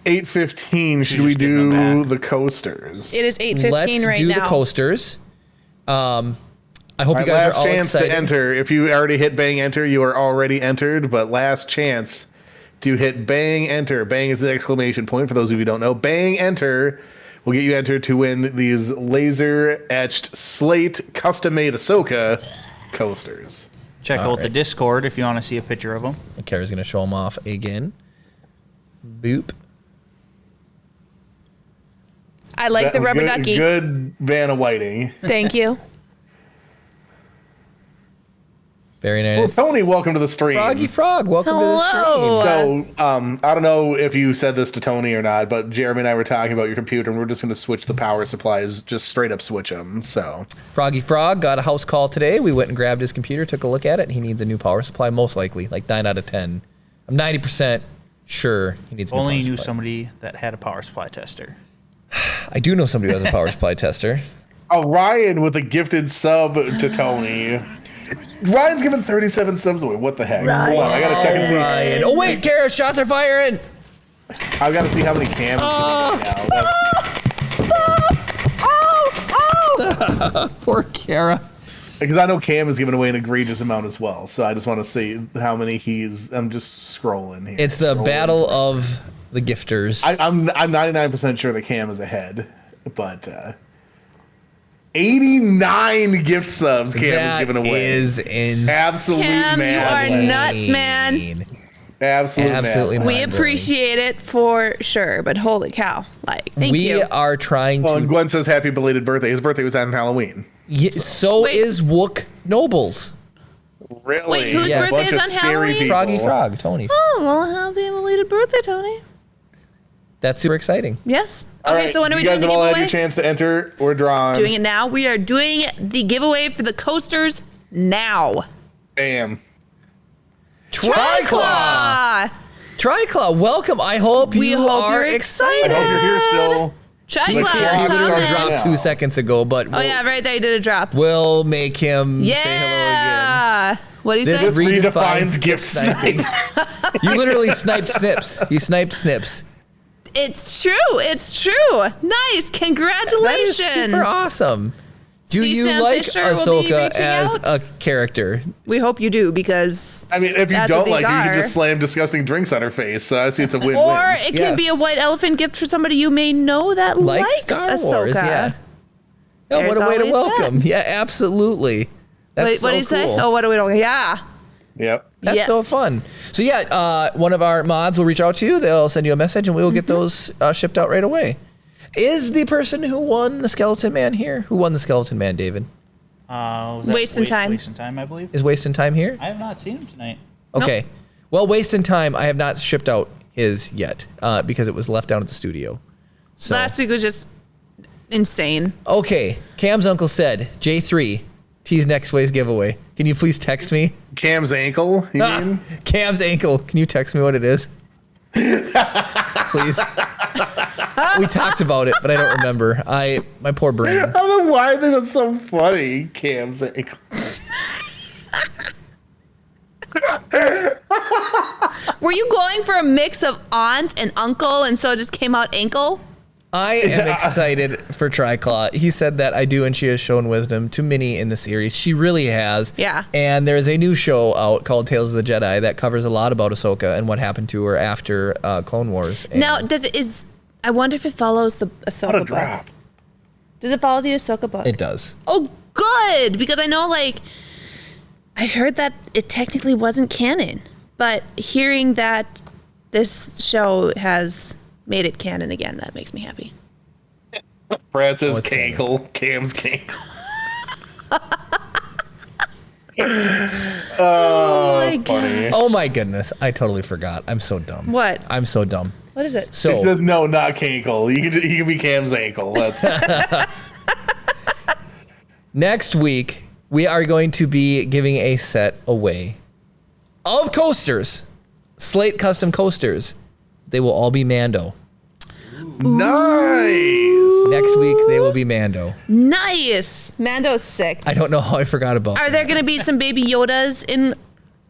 8:15. Should just we give them do back. the coasters? It is 8:15 Let's right do now. the coasters. I hope All you right, guys last are all chance excited. to enter. If you already hit bang enter, you are already entered. But last chance to hit bang enter. Bang is the exclamation point for those of you who don't know. Bang enter will get you entered to win these laser etched slate custom made Ahsoka coasters. Check out the Discord if you want to see a picture of them. Kara's going to show them off again. Boop. I like the rubber good, ducky. Good Vanna Whiting. Thank you. Very Well, nice. Tony, welcome to the stream. Froggy Frog, welcome Hello. to the stream. So, I don't know if you said this to Tony or not, but Jeremy and I were talking about your computer, and we're just going to switch the power supplies, just straight up switch them. So, Froggy Frog got a house call today. We went and grabbed his computer, took a look at it. He needs a new power supply, most likely, like 9 out of 10. I'm 90% sure he needs a new Only power knew supply. somebody that had a power supply tester. I do know somebody who has a power supply tester. oh, Ryan with a gifted sub to Tony. Ryan's giving 37 subs away. What the heck? Hold on, I gotta check and see. Ryan. Oh, wait, Kara, shots are firing. I've got to see how many cams now. Poor Kara. Because I know Cam is giving away an egregious amount as well. So I just want to see how many I'm just scrolling here. It's the Scrolling. battle of the gifters. I'm 99% sure that Cam is ahead, but 89 gift subs Cam is giving away. That is insane. Absolute Cam, you are madness. nuts, man. Absolutely Absolutely madness. We mind-blowing. appreciate it for sure, but holy cow. Like, thank We you. are trying Oh, and to. Gwen says happy belated birthday. His birthday was on Halloween. So Wait. is Wook Nobles. Really? Wait, whose Yes. birthday Bunch is of on scary Halloween? people. Froggy Frog, Tony. Oh, well, happy belated birthday, Tony. That's super exciting. Yes. All Okay, right, so when are we you doing guys the have all had giveaway? your chance to enter. We're drawing. Doing it now. We are doing the giveaway for the coasters now. Bam. Triclaw! Triclaw, welcome. I hope We you hope are you're I excited. hope you're here still. Triclaw. He's here. He literally coming. dropped Yeah. 2 seconds ago, but Oh, yeah, right there. You did a drop. we'll make him say hello again. Yeah. What do you This say? This redefines gift sniping. You literally sniped Snips. You sniped Snips. It's true. It's true. Nice. That Congratulations. is super awesome. Do See, you Sam like Fisher will be Ahsoka reaching as out. a character? We hope you do because. I mean, if you That's don't what like these her, you are. can just slam disgusting drinks on her face. So I see it's a win-win. Or it Yeah. can be a white elephant gift for somebody you may know that Like likes Star Ahsoka. Wars, yeah. Oh, what There's a way to always welcome. that. Yeah, absolutely. That's Wait, so what do you say? cool. Oh, what do we don't? Yeah. Yep. That's so Yes. fun. So yeah, one of our mods will reach out to you. They'll send you a message, and we will get those shipped out right away. Is the person who won the Skeleton Man here? Who won the Skeleton Man, David? Was that Wasting Time. Wasting Time, I believe. Is Wasting Time here? I have not seen him tonight. Okay. Well, Wasting Time, I have not shipped out his yet because it was left down at the studio. So Last week was just insane. okay. Cam's uncle said, J3, tease next way's giveaway. Can you please text me? Cam's ankle, you mean? Cam's ankle. Can you text me what it is? Please. We talked about it, but I don't remember. My poor brain. I don't know why I think that's so funny. Cam's ankle. Were you going for a mix of aunt and uncle, and so it just came out ankle? I am excited for Triclaw. He said that I do, and she has shown wisdom to many in the series. She really has. Yeah. And there's a new show out called Tales of the Jedi that covers a lot about Ahsoka and what happened to her after Clone Wars. And Now, I wonder if it follows the Ahsoka What a book. drop. Does it follow the Ahsoka book? it does. Oh, good, because I know, I heard that it technically wasn't canon, but hearing that this show has made it canon again, that makes me happy. Brad says it's cankle. Cam's cankle. my God. Funny. Oh my goodness. I totally forgot. I'm so dumb. What? I'm so dumb. What is it? So He says no, not cankle. He can be Cam's ankle. That's next week, we are going to be giving a set away of coasters, Slate custom coasters. They will all be Mando. nice. Next week, they will be Mando. Nice. Mando's sick. I don't know how I forgot about Are there going to be some baby Yodas in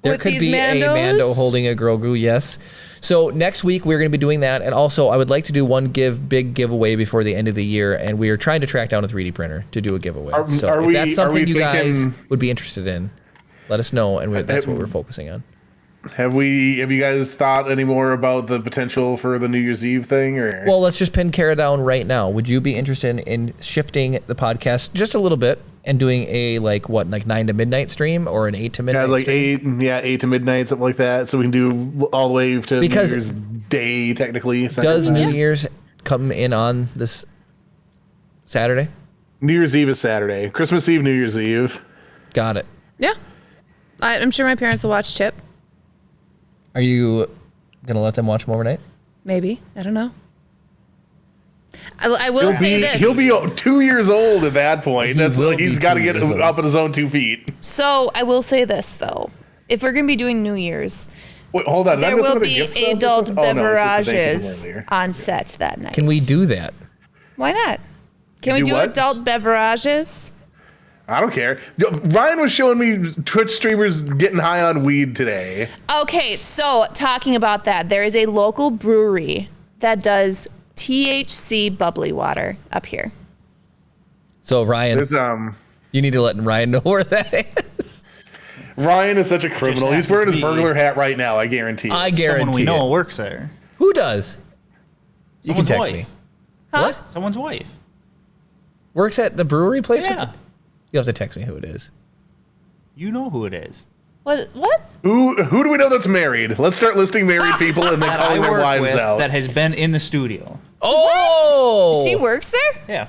There with could these be Mandos? a Mando holding a Grogu, yes. So next week we're going to be doing that, and also I would like to do one big giveaway before the end of the year, and we are trying to track down a 3D printer to do a giveaway. So if that's something you guys would be interested in, let us know, and that's what we're focusing on. Have you guys thought any more about the potential for the New Year's Eve thing? Or Well, let's just pin Kara down right now. Would you be interested in shifting the podcast just a little bit and doing a 9 to midnight stream or an 8 to midnight stream? 8 to midnight, something like that, so we can do all the way to Because New Year's Day, technically. Does New Year's come in on this Saturday? New Year's Eve is Saturday. Christmas Eve, New Year's Eve. Got it. Yeah. I'm sure my parents will watch Chip. Are you going to let them watch them overnight? Maybe. I don't know. I will say this. He'll be 2 years old at that point. will He's be got to 2 get years old. up on his own 2 feet. So I will say this, though. If we're going to be doing New Year's, Wait, hold on. Did I there miss will another be gift sub or adult something? Oh, no, it's just the thank you beverages earlier. on set that night. Can we do that? Why not? Can we Do do what? adult beverages? I don't care. Ryan was showing me Twitch streamers getting high on weed today. Okay, so talking about that, there is a local brewery that does THC bubbly water up here. So Ryan, There's you need to let Ryan know where that is. Ryan is such a criminal. He's happens wearing to his be- burglar hat right now. I guarantee. I Someone guarantee we know it. works there. Who does? You can Someone's text wife. me. Huh? What? Someone's wife. Works at the brewery place? Yeah. You have to text me who it is. You know who it is. What? Who do we know that's married? Let's start listing married people and then That I calling their work wives with out. that has been in the studio. Oh! She works there? Yeah.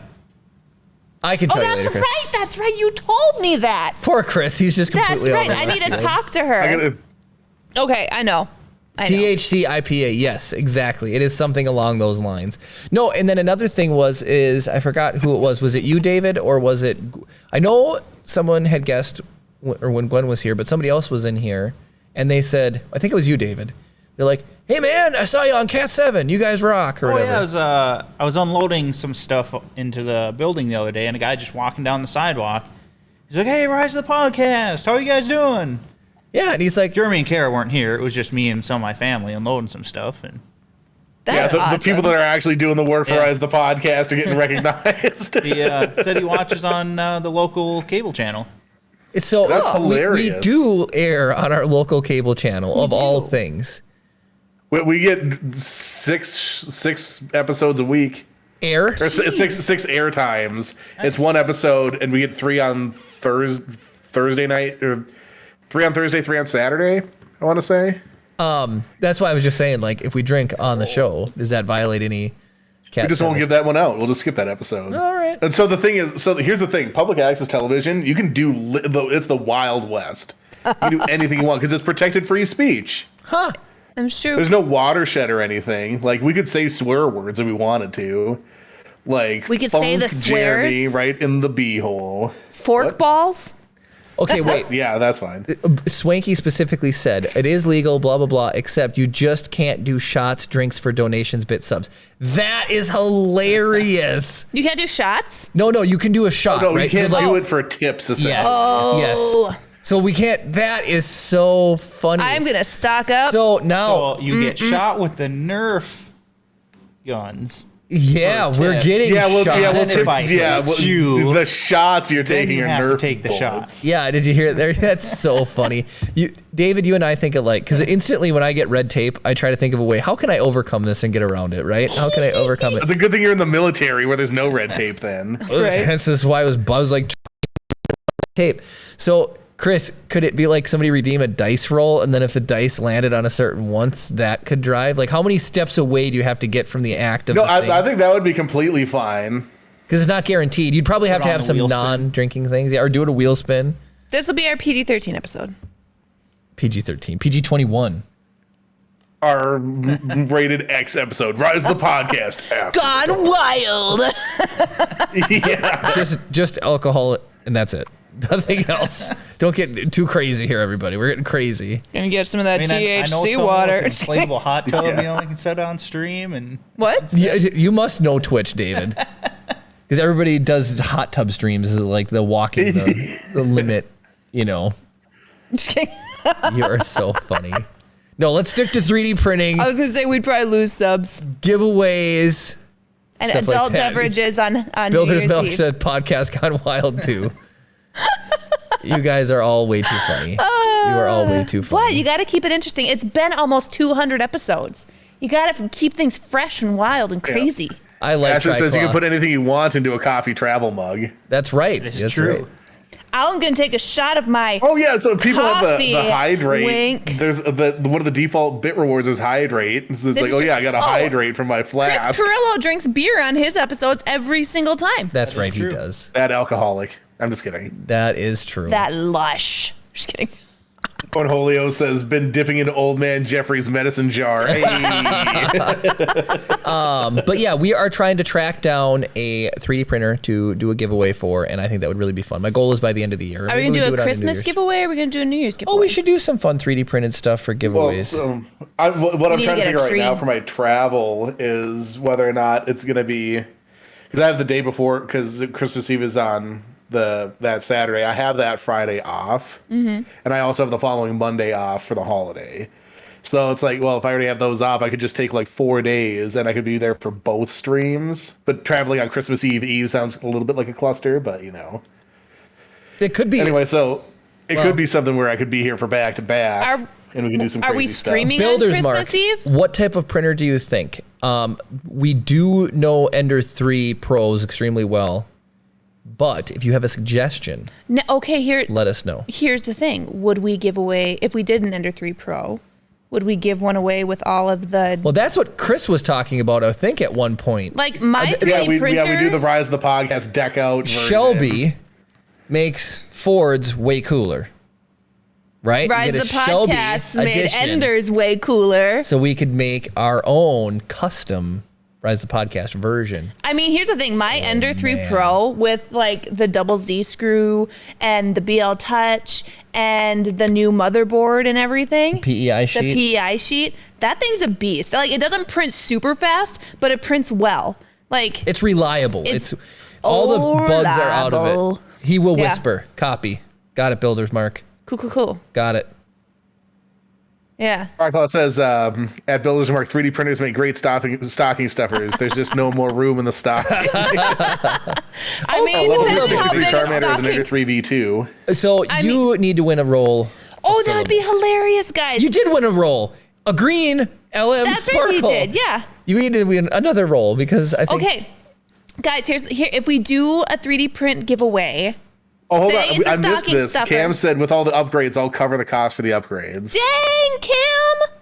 I can Oh, tell you that's later, Chris. right. That's right. You told me that. Poor Chris. He's just That's completely right. over I left need to field. talk to her. I gotta, Okay, I know. THC IPA, yes, exactly. It is something along those lines. No, and then another thing is I forgot who it was. Was it you, David, or was it? I know someone had guessed, or when Gwen was here, but somebody else was in here, and they said, I think it was you, David. They're like, "Hey, man, I saw you on Cat 7. You guys rock," or Oh whatever. yeah, I was unloading some stuff into the building the other day, and a guy just walking down the sidewalk. He's like, "Hey, Rise of the Podcast, how are you guys doing?" Yeah, and he's like, Jeremy and Kara weren't here. It was just me and some of my family unloading some stuff. And yeah, That's the awesome. people that are actually doing the work for Yeah. us, the podcast, are getting recognized. he said he watches on the local cable channel. so That's we hilarious. do air on our local cable channel of all things. We get six episodes a week. Air? Or six air times. It's one episode, and we get 3 on Thursday night, or 3 on Thursday, 3 on Saturday, I want to say. That's why I was just saying, like, if we drink on the show, does that violate any cat? We just won't give that one out. We'll just skip that episode. All right. And so the thing is, so here's the thing: public access television, you can do it's the Wild West. You can do anything you want because it's protected free speech. Huh. I'm sure. There's no watershed or anything. Like, we could say swear words if we wanted to. Like, We could say the swears? Jeremy right in the beehole. Fork balls? Okay, wait. Yeah, that's fine. Swanky specifically said it is legal, blah blah blah, except you just can't do shots, drinks for donations, bit subs. That is hilarious. You can't do shots? No, you can do a shot. No, right? we can't Like, do it for tips. Yes. Oh. Yes. So we can't. That is so funny. I'm going to stock up. So now, So you get shot with the Nerf guns. yeah, we're getting shots. Then if I hit you, the shots you're taking you are have to Nerf take the bullets. shots. Yeah, did you hear it there? That's so funny. David, you and I think alike, because instantly when I get red tape, I try to think of a way, how can I overcome this and get around it, right? How can I overcome it? It's a good thing you're in the military where there's no red tape then. Right. Hence, this is why it was buzz like tape. So, Chris, could it be like somebody redeem a dice roll, and then if the dice landed on a certain once, that could drive? Like, how many steps away do you have to get from the act of No, the thing? I think that would be completely fine. Because it's not guaranteed. You'd probably have Put to on have a some wheel spin. non-drinking things, yeah, or do it a wheel spin. This will be our PG-13 episode. PG-13, PG-21. Our rated X episode, Rise the Podcast. After. Gone wild. Yeah. Just alcohol, and that's it. Nothing else. Don't get too crazy here, everybody. We're getting crazy. Gonna get some of that I know THC someone water. with an inflatable hot tub, you know, you can set on stream and What? You must know Twitch, David. Because everybody does hot tub streams, like the walking the limit, you know. Just kidding. You are so funny. No, let's stick to 3D printing, I was gonna say we'd probably lose subs giveaways, and stuff like adult that. beverages on New Builder's Year's Milk Eve. said podcast gone wild too. You guys are all way too funny. You are all way too funny. What? You got to keep it interesting. It's been almost 200 episodes. You got to keep things fresh and wild and crazy. I like Asher says you Triclaw. can put anything you want into a coffee travel mug. That's right. it's That's true. right. I'm gonna take a shot of my. Oh yeah, so people have Coffee, the hydrate. wink. There's one of the default bit rewards is hydrate. So it's This like, is oh true. yeah, I got to Oh, hydrate from my Chris flask. Perillo drinks beer on his episodes every single time. That's right. He true. does. That alcoholic. I'm just kidding. That is true. That lush. Just kidding. Cornholio says, been dipping into old man Jeffrey's medicine jar. Hey. But yeah, we are trying to track down a 3D printer to do a giveaway for, and I think that would really be fun. My goal is by the end of the year. Are we Maybe gonna do it a on New Christmas Year's. giveaway? Or are we gonna do a New Year's giveaway? Oh, we should do some fun 3D printed stuff for Well, giveaways. so what I'm need trying to to get a figure out right tree. now for my travel is whether or not it's going to be, because I have the day before, because Christmas Eve is on that Saturday. I have that Friday off, and I also have the following Monday off for the holiday. So it's like, well, if I already have those off, I could just take like 4 days, and I could be there for both streams. But traveling on Christmas Eve sounds a little bit like a cluster, but you know. It could be. Anyway, so it Well- could be something where I could be here for back to back, and we can do some. Are we crazy stuff. streaming on Builder's Christmas Mark, Eve? what type of printer do you think? We do know Ender 3 Pros extremely well, but if you have a suggestion, No, okay, let us know. here's the thing. Would we give away, if we did an Ender 3 Pro, would we give one away with all of the, Well, that's what Chris was talking about, I think, at one point. like my 3D Yeah, we printer? do the Rise of the Podcast deck out version. Shelby makes Fords way cooler, right? You Rise get of the a Shelby Podcast made edition. Enders way cooler. So we could make our own custom Rise of the Podcast version. I mean, here's the thing. My Ender 3 man. Pro with like the double Z screw and the BL Touch and the new motherboard and everything. PEI sheet. The PEI sheet. That thing's a beast. Like, it doesn't print super fast, but it prints well. Like, It's reliable. It's all the bugs are out of reliable. it. He will Yeah. whisper. Copy. Got it, Builder's Mark. cool. Got it. Yeah. Arclaw says, at Builders Mark, 3D printers make great stocking stuffers. There's just no more room in the stock. I mean, Well, depending how 63 big a Charmander is an stocking. Ender 3v2. So you need to win a roll. Oh, of that would be filaments. hilarious, guys. You did win a roll. A green LM That's Sparkle. right, you did. Yeah. You need to win another roll because I think. Okay. Guys, here if we do a 3D print giveaway, Oh, hold Say on. it's a I missed stocking this. stuffer. Cam said with all the upgrades, I'll cover the cost for the upgrades. Dang, Cam.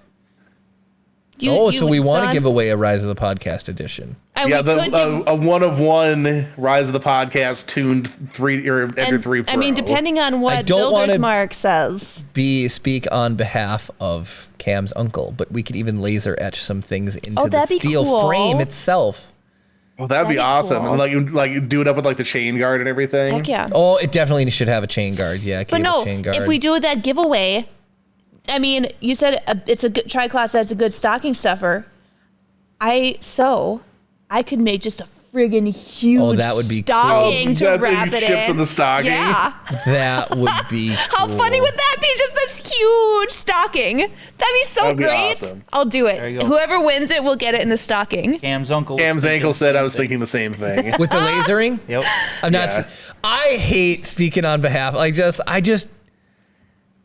So we want to son. give away a Rise of the Podcast edition. And Yeah, we could give- a one of one Rise of the Podcast tuned 3 or Ender 3 Pro. I mean, depending on what don't Builder's wanna Mark says. Speak on behalf of Cam's uncle, but we could even laser etch some things into the that'd be steel cool. frame itself. Oh, that'd be awesome. cool. And like do it up with like the chain guard and everything. Heck yeah. Oh, it definitely should have a chain guard. Yeah, But cable no, chain guard. if we do that giveaway, I mean, you said it's a good tri-class. That's a good stocking stuffer. I could make just a friggin' huge that would be stocking cool. to That's wrap what it ships in. in the stocking. Yeah. That would be How cool. funny would that be? Just this huge stocking. That'd be so That'd be great. awesome. I'll do There you it. go. Whoever wins it will get it in the stocking. Cam's uncle. was Cam's thinking ankle the said same I was thing. thinking the same thing. With the lasering? Yep. I'm not. Yeah. I hate speaking on behalf. I just.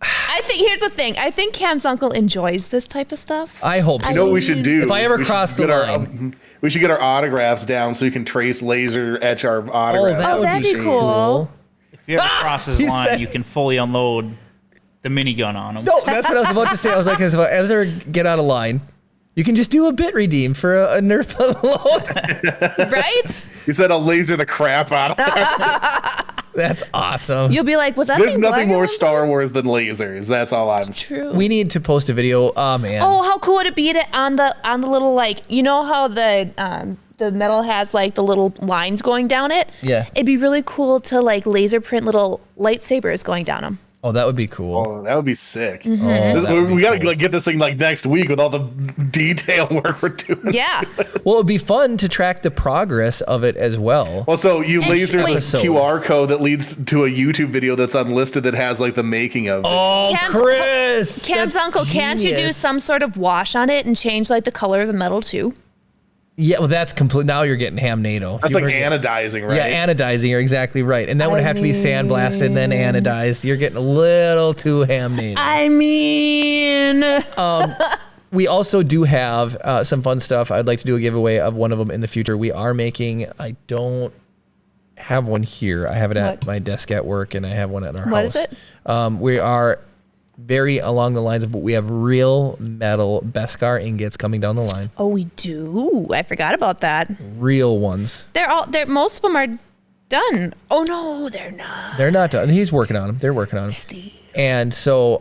I think here's the thing. I think Cam's uncle enjoys this type of stuff. I hope so. You know what we should do? If I ever We should cross the get line. we should get our autographs down so we can trace laser etch our autographs. that would that'd be be cool. If you ever cross his he line, said- you can fully unload the minigun on him. No, that's what I was about to say. I was like, as I get out of line, you can just do a bit redeem for a Nerf unload. Right? He said I'll laser the crap out of them. That's awesome. You'll be like, was that There's thing nothing black more on? Star Wars than lasers. That's all I'm saying. True. We need to post a video. Oh man. Oh, how cool would it be to on the little, like, you know how the metal has like the little lines going down it? Yeah. It'd be really cool to like laser print little lightsabers going down them. Oh, that would be cool. Oh, that would be sick. Oh, that would We be gotta cool. like get this thing like next week with all the detail work we're doing. Yeah. Well, it'd be fun to track the progress of it as well. Also, you And laser the wait. QR code that leads to a YouTube video that's unlisted that has like the making of it. Oh, Cam's- Chris! Cam's that's uncle, can't you do genius. some sort of wash on it and change like the color of the metal too? Yeah, well, that's complete. Now you're getting ham-nado. That's You like were getting- anodizing, right? Yeah, anodizing. You're exactly right. And that would have to be sandblasted and then anodized. You're getting a little too ham-nado. I mean, We also do have some fun stuff. I'd like to do a giveaway of one of them in the future. We are making. I don't have one here. I have it at What? my desk at work, and I have one at our house. What is it? We are very along the lines of we have real metal Beskar ingots coming down the line. oh, we do. I forgot about that. Real ones. Most of them are done. Oh no, they're not. They're not done. He's working on them. They're working on them. Steve. And so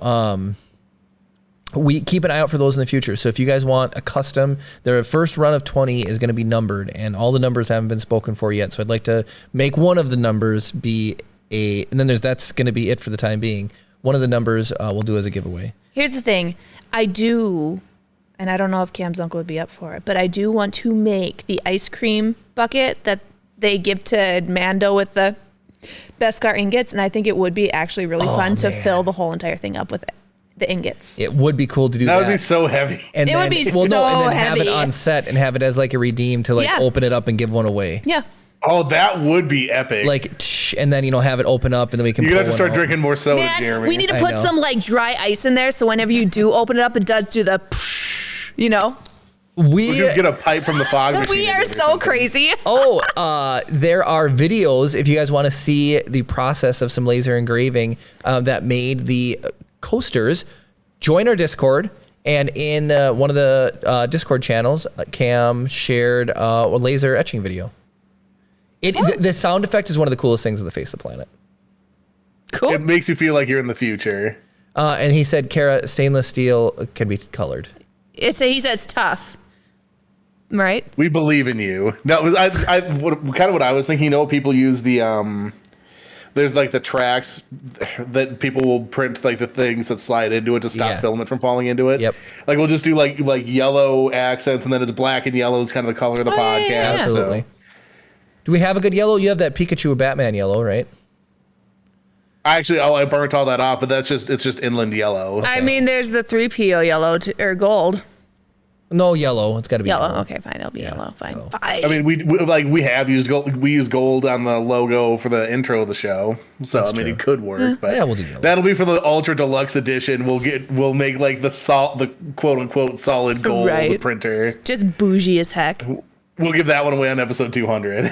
we keep an eye out for those in the future. So if you guys want a custom, the first run of 20 is going to be numbered, and all the numbers haven't been spoken for yet. So I'd like to make one of the numbers be and then that's going to be it for the time being. One of the numbers we'll do as a giveaway. Here's the thing. I do, and I don't know if Cam's uncle would be up for it, but I do want to make the ice cream bucket that they give to Mando with the Beskar ingots, and I think it would be actually really fun to fill the whole entire thing up with the ingots. It would be cool to do that. That would be so heavy. And It then, would be and then so have it heavy. on set and have it as like a redeem to like Yeah. open it up and give one away. Yeah. Oh, that would be epic. Like, and then have it open up and then we can. you're gonna have to pull start one out. drinking more soda, Man, Jeremy. we need to I put know. some like dry ice in there so whenever you do open it up, it does do the, you know? We could get a pipe from the fog machine. We in are it or so something. crazy. There are videos if you guys want to see the process of some laser engraving that made the coasters. Join our Discord, and in one of the Discord channels, Cam shared a laser etching video. The sound effect is one of the coolest things on the face of the planet. Cool. It makes you feel like you're in the future. And he said, Kara, stainless steel can be colored. He says tough. Right? We believe in you. No, kind of what I was thinking. You know, people use the there's like the tracks that people will print like the things that slide into it to stop Yeah. filament from falling into it. Yep. Like we'll just do like yellow accents, and then it's black and yellow is kind of the color of the podcast. yeah. Absolutely. So. Do we have a good yellow? You have that Pikachu Batman yellow, right? I burnt all that off, but it's just inland yellow. I mean, there's the 3PO yellow or gold. No, yellow. It's got to be Yellow. yellow. Okay, fine. It'll be yellow. Fine. yellow. Fine. I mean, we have used gold. We use gold on the logo for the intro of the show, so I mean true. it could work. But Yeah, we'll do yellow. that'll be for the ultra deluxe edition. We'll make like the quote unquote solid gold Right. printer. Just bougie as heck. We'll give that one away on episode 200.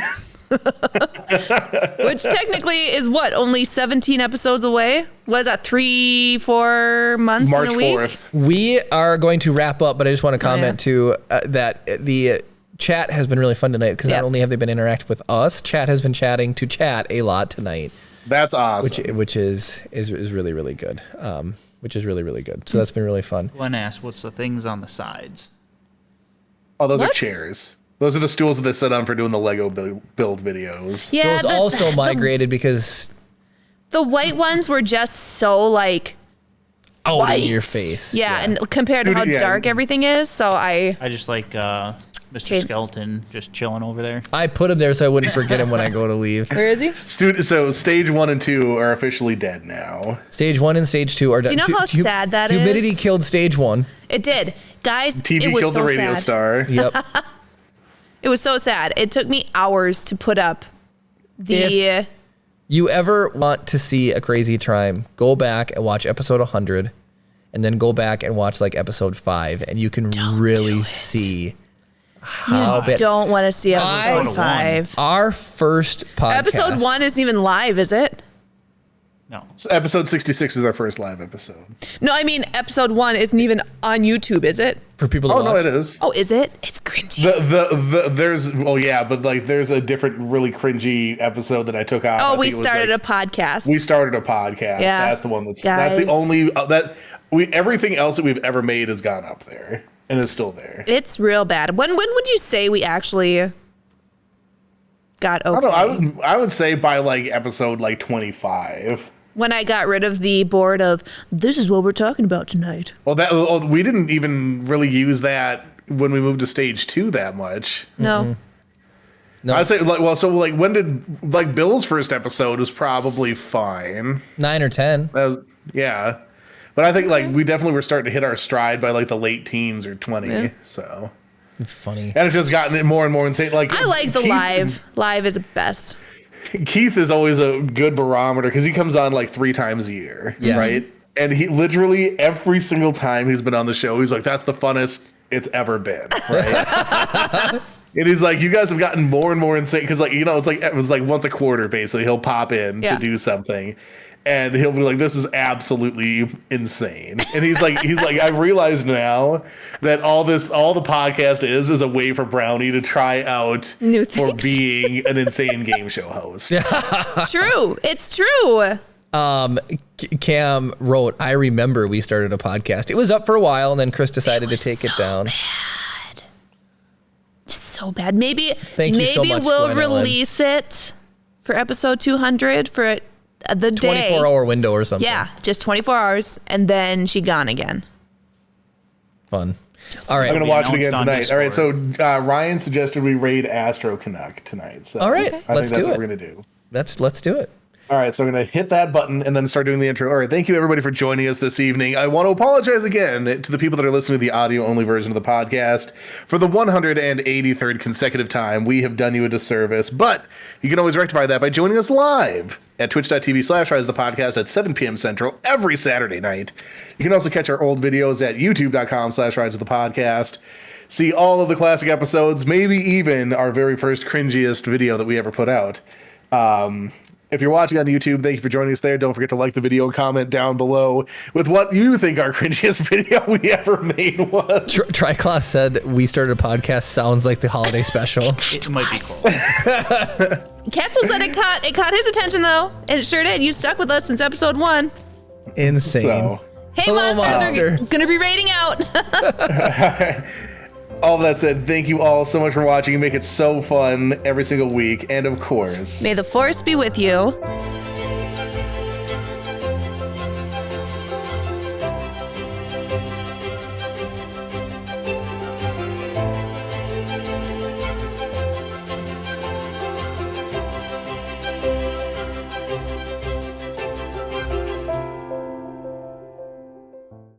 Which technically is what, only 17 episodes away? What is that, 3-4 months March in a week? 4th. We are going to wrap up, but I just want to comment too that the chat has been really fun tonight because not only have they been interactive with us, chat has been chatting to chat a lot tonight. That's awesome. Which is really, really good. Which is really, really good. So that's been really fun. Glenn asked, what's the things on the sides? Oh, those are chairs. Those are the stools that they sit on for doing the Lego build videos. Yeah, those also migrated because the white ones were just so like white in your face. Yeah, and compared to how dark everything is, so I just like Mr. Skeleton just chilling over there. I put him there so I wouldn't forget him when I go to leave. Where is he? So stage 1 and 2 are officially dead now. Stage 1 and stage 2 are dead. Do you know how sad that is? Humidity killed stage 1. It did. Guys, TV it was killed so the radio sad. star. Yep. It was so sad. It took me hours to put up the... If you ever want to see a crazy time, go back and watch episode 100 and then go back and watch like episode 5 and you can really see how bad. Don't want to see episode 5. Our first podcast. Episode 1 isn't even live, is it? No. So episode 66 is our first live episode. No, I mean episode 1 isn't even on YouTube, is it? For people to Oh, watch. no, it is. Oh, is it? It's cringy. But like there's a different really cringy episode that I took out. Oh, we started a podcast. We started a podcast. Yeah. That's the one that's Guys. the only everything else that we've ever made has gone up there and is still there. It's real bad. When would you say we actually got okay? I don't know. I would say by like episode like 25. When I got rid of the board of this is what we're talking about tonight. Well, we didn't even really use that when we moved to stage 2 that much. No. Mm-hmm. No. I'd say when did Bill's first episode was probably fine. 9 or 10. That was but I think we definitely were starting to hit our stride by like the late teens or 20. Yeah. So funny. And it's just gotten more and more insane. Like I like the live. Live is the best. Keith is always a good barometer because he comes on like 3 times a year, right? And he literally every single time he's been on the show, he's like, "That's the funnest it's ever been," right? And he's like, "You guys have gotten more and more insane because it was like once a quarter basically. He'll pop in to do something." And he'll be like, "This is absolutely insane." And he's like, "I realize now that all the podcast is a way for Brownie to try out new for things. being an insane game show host." It's true. It's true. Cam wrote, "I remember we started a podcast. It was up for a while, and then Chris decided to take it down." Bad. So bad. Maybe you so much, we'll Gwen Ellen. release it for episode 200 for the day. 24-hour window or something. Yeah, just 24 hours, and then she gone again. Fun. All right. I'm gonna watch it again announced on tonight. All right, so Discord. Ryan suggested we raid Astro Canuck tonight. So All right, I think let's that's do what it. we're gonna do. Let's do it. All right, so I'm going to hit that button and then start doing the intro. All right, thank you everybody for joining us this evening. I want to apologize again to the people that are listening to the audio-only version of the podcast. For the 183rd consecutive time, we have done you a disservice, but you can always rectify that by joining us live at twitch.tv/Rise the Podcast at 7 p.m. Central every Saturday night. You can also catch our old videos at youtube.com/Rise of the Podcast. See all of the classic episodes, maybe even our very first cringiest video that we ever put out. If you're watching on YouTube, thank you for joining us there. Don't forget to like the video and comment down below with what you think our cringiest video we ever made was. Triclaw said we started a podcast sounds like the holiday special. It might be cool. Castle said it caught his attention though, and it sure did. You stuck with us since episode 1. Insane. So, Hey, Hello, monsters, monster. we're gonna be raiding out. all that said, thank you all so much for watching. You make it so fun every single week. And of course, May the force be with you.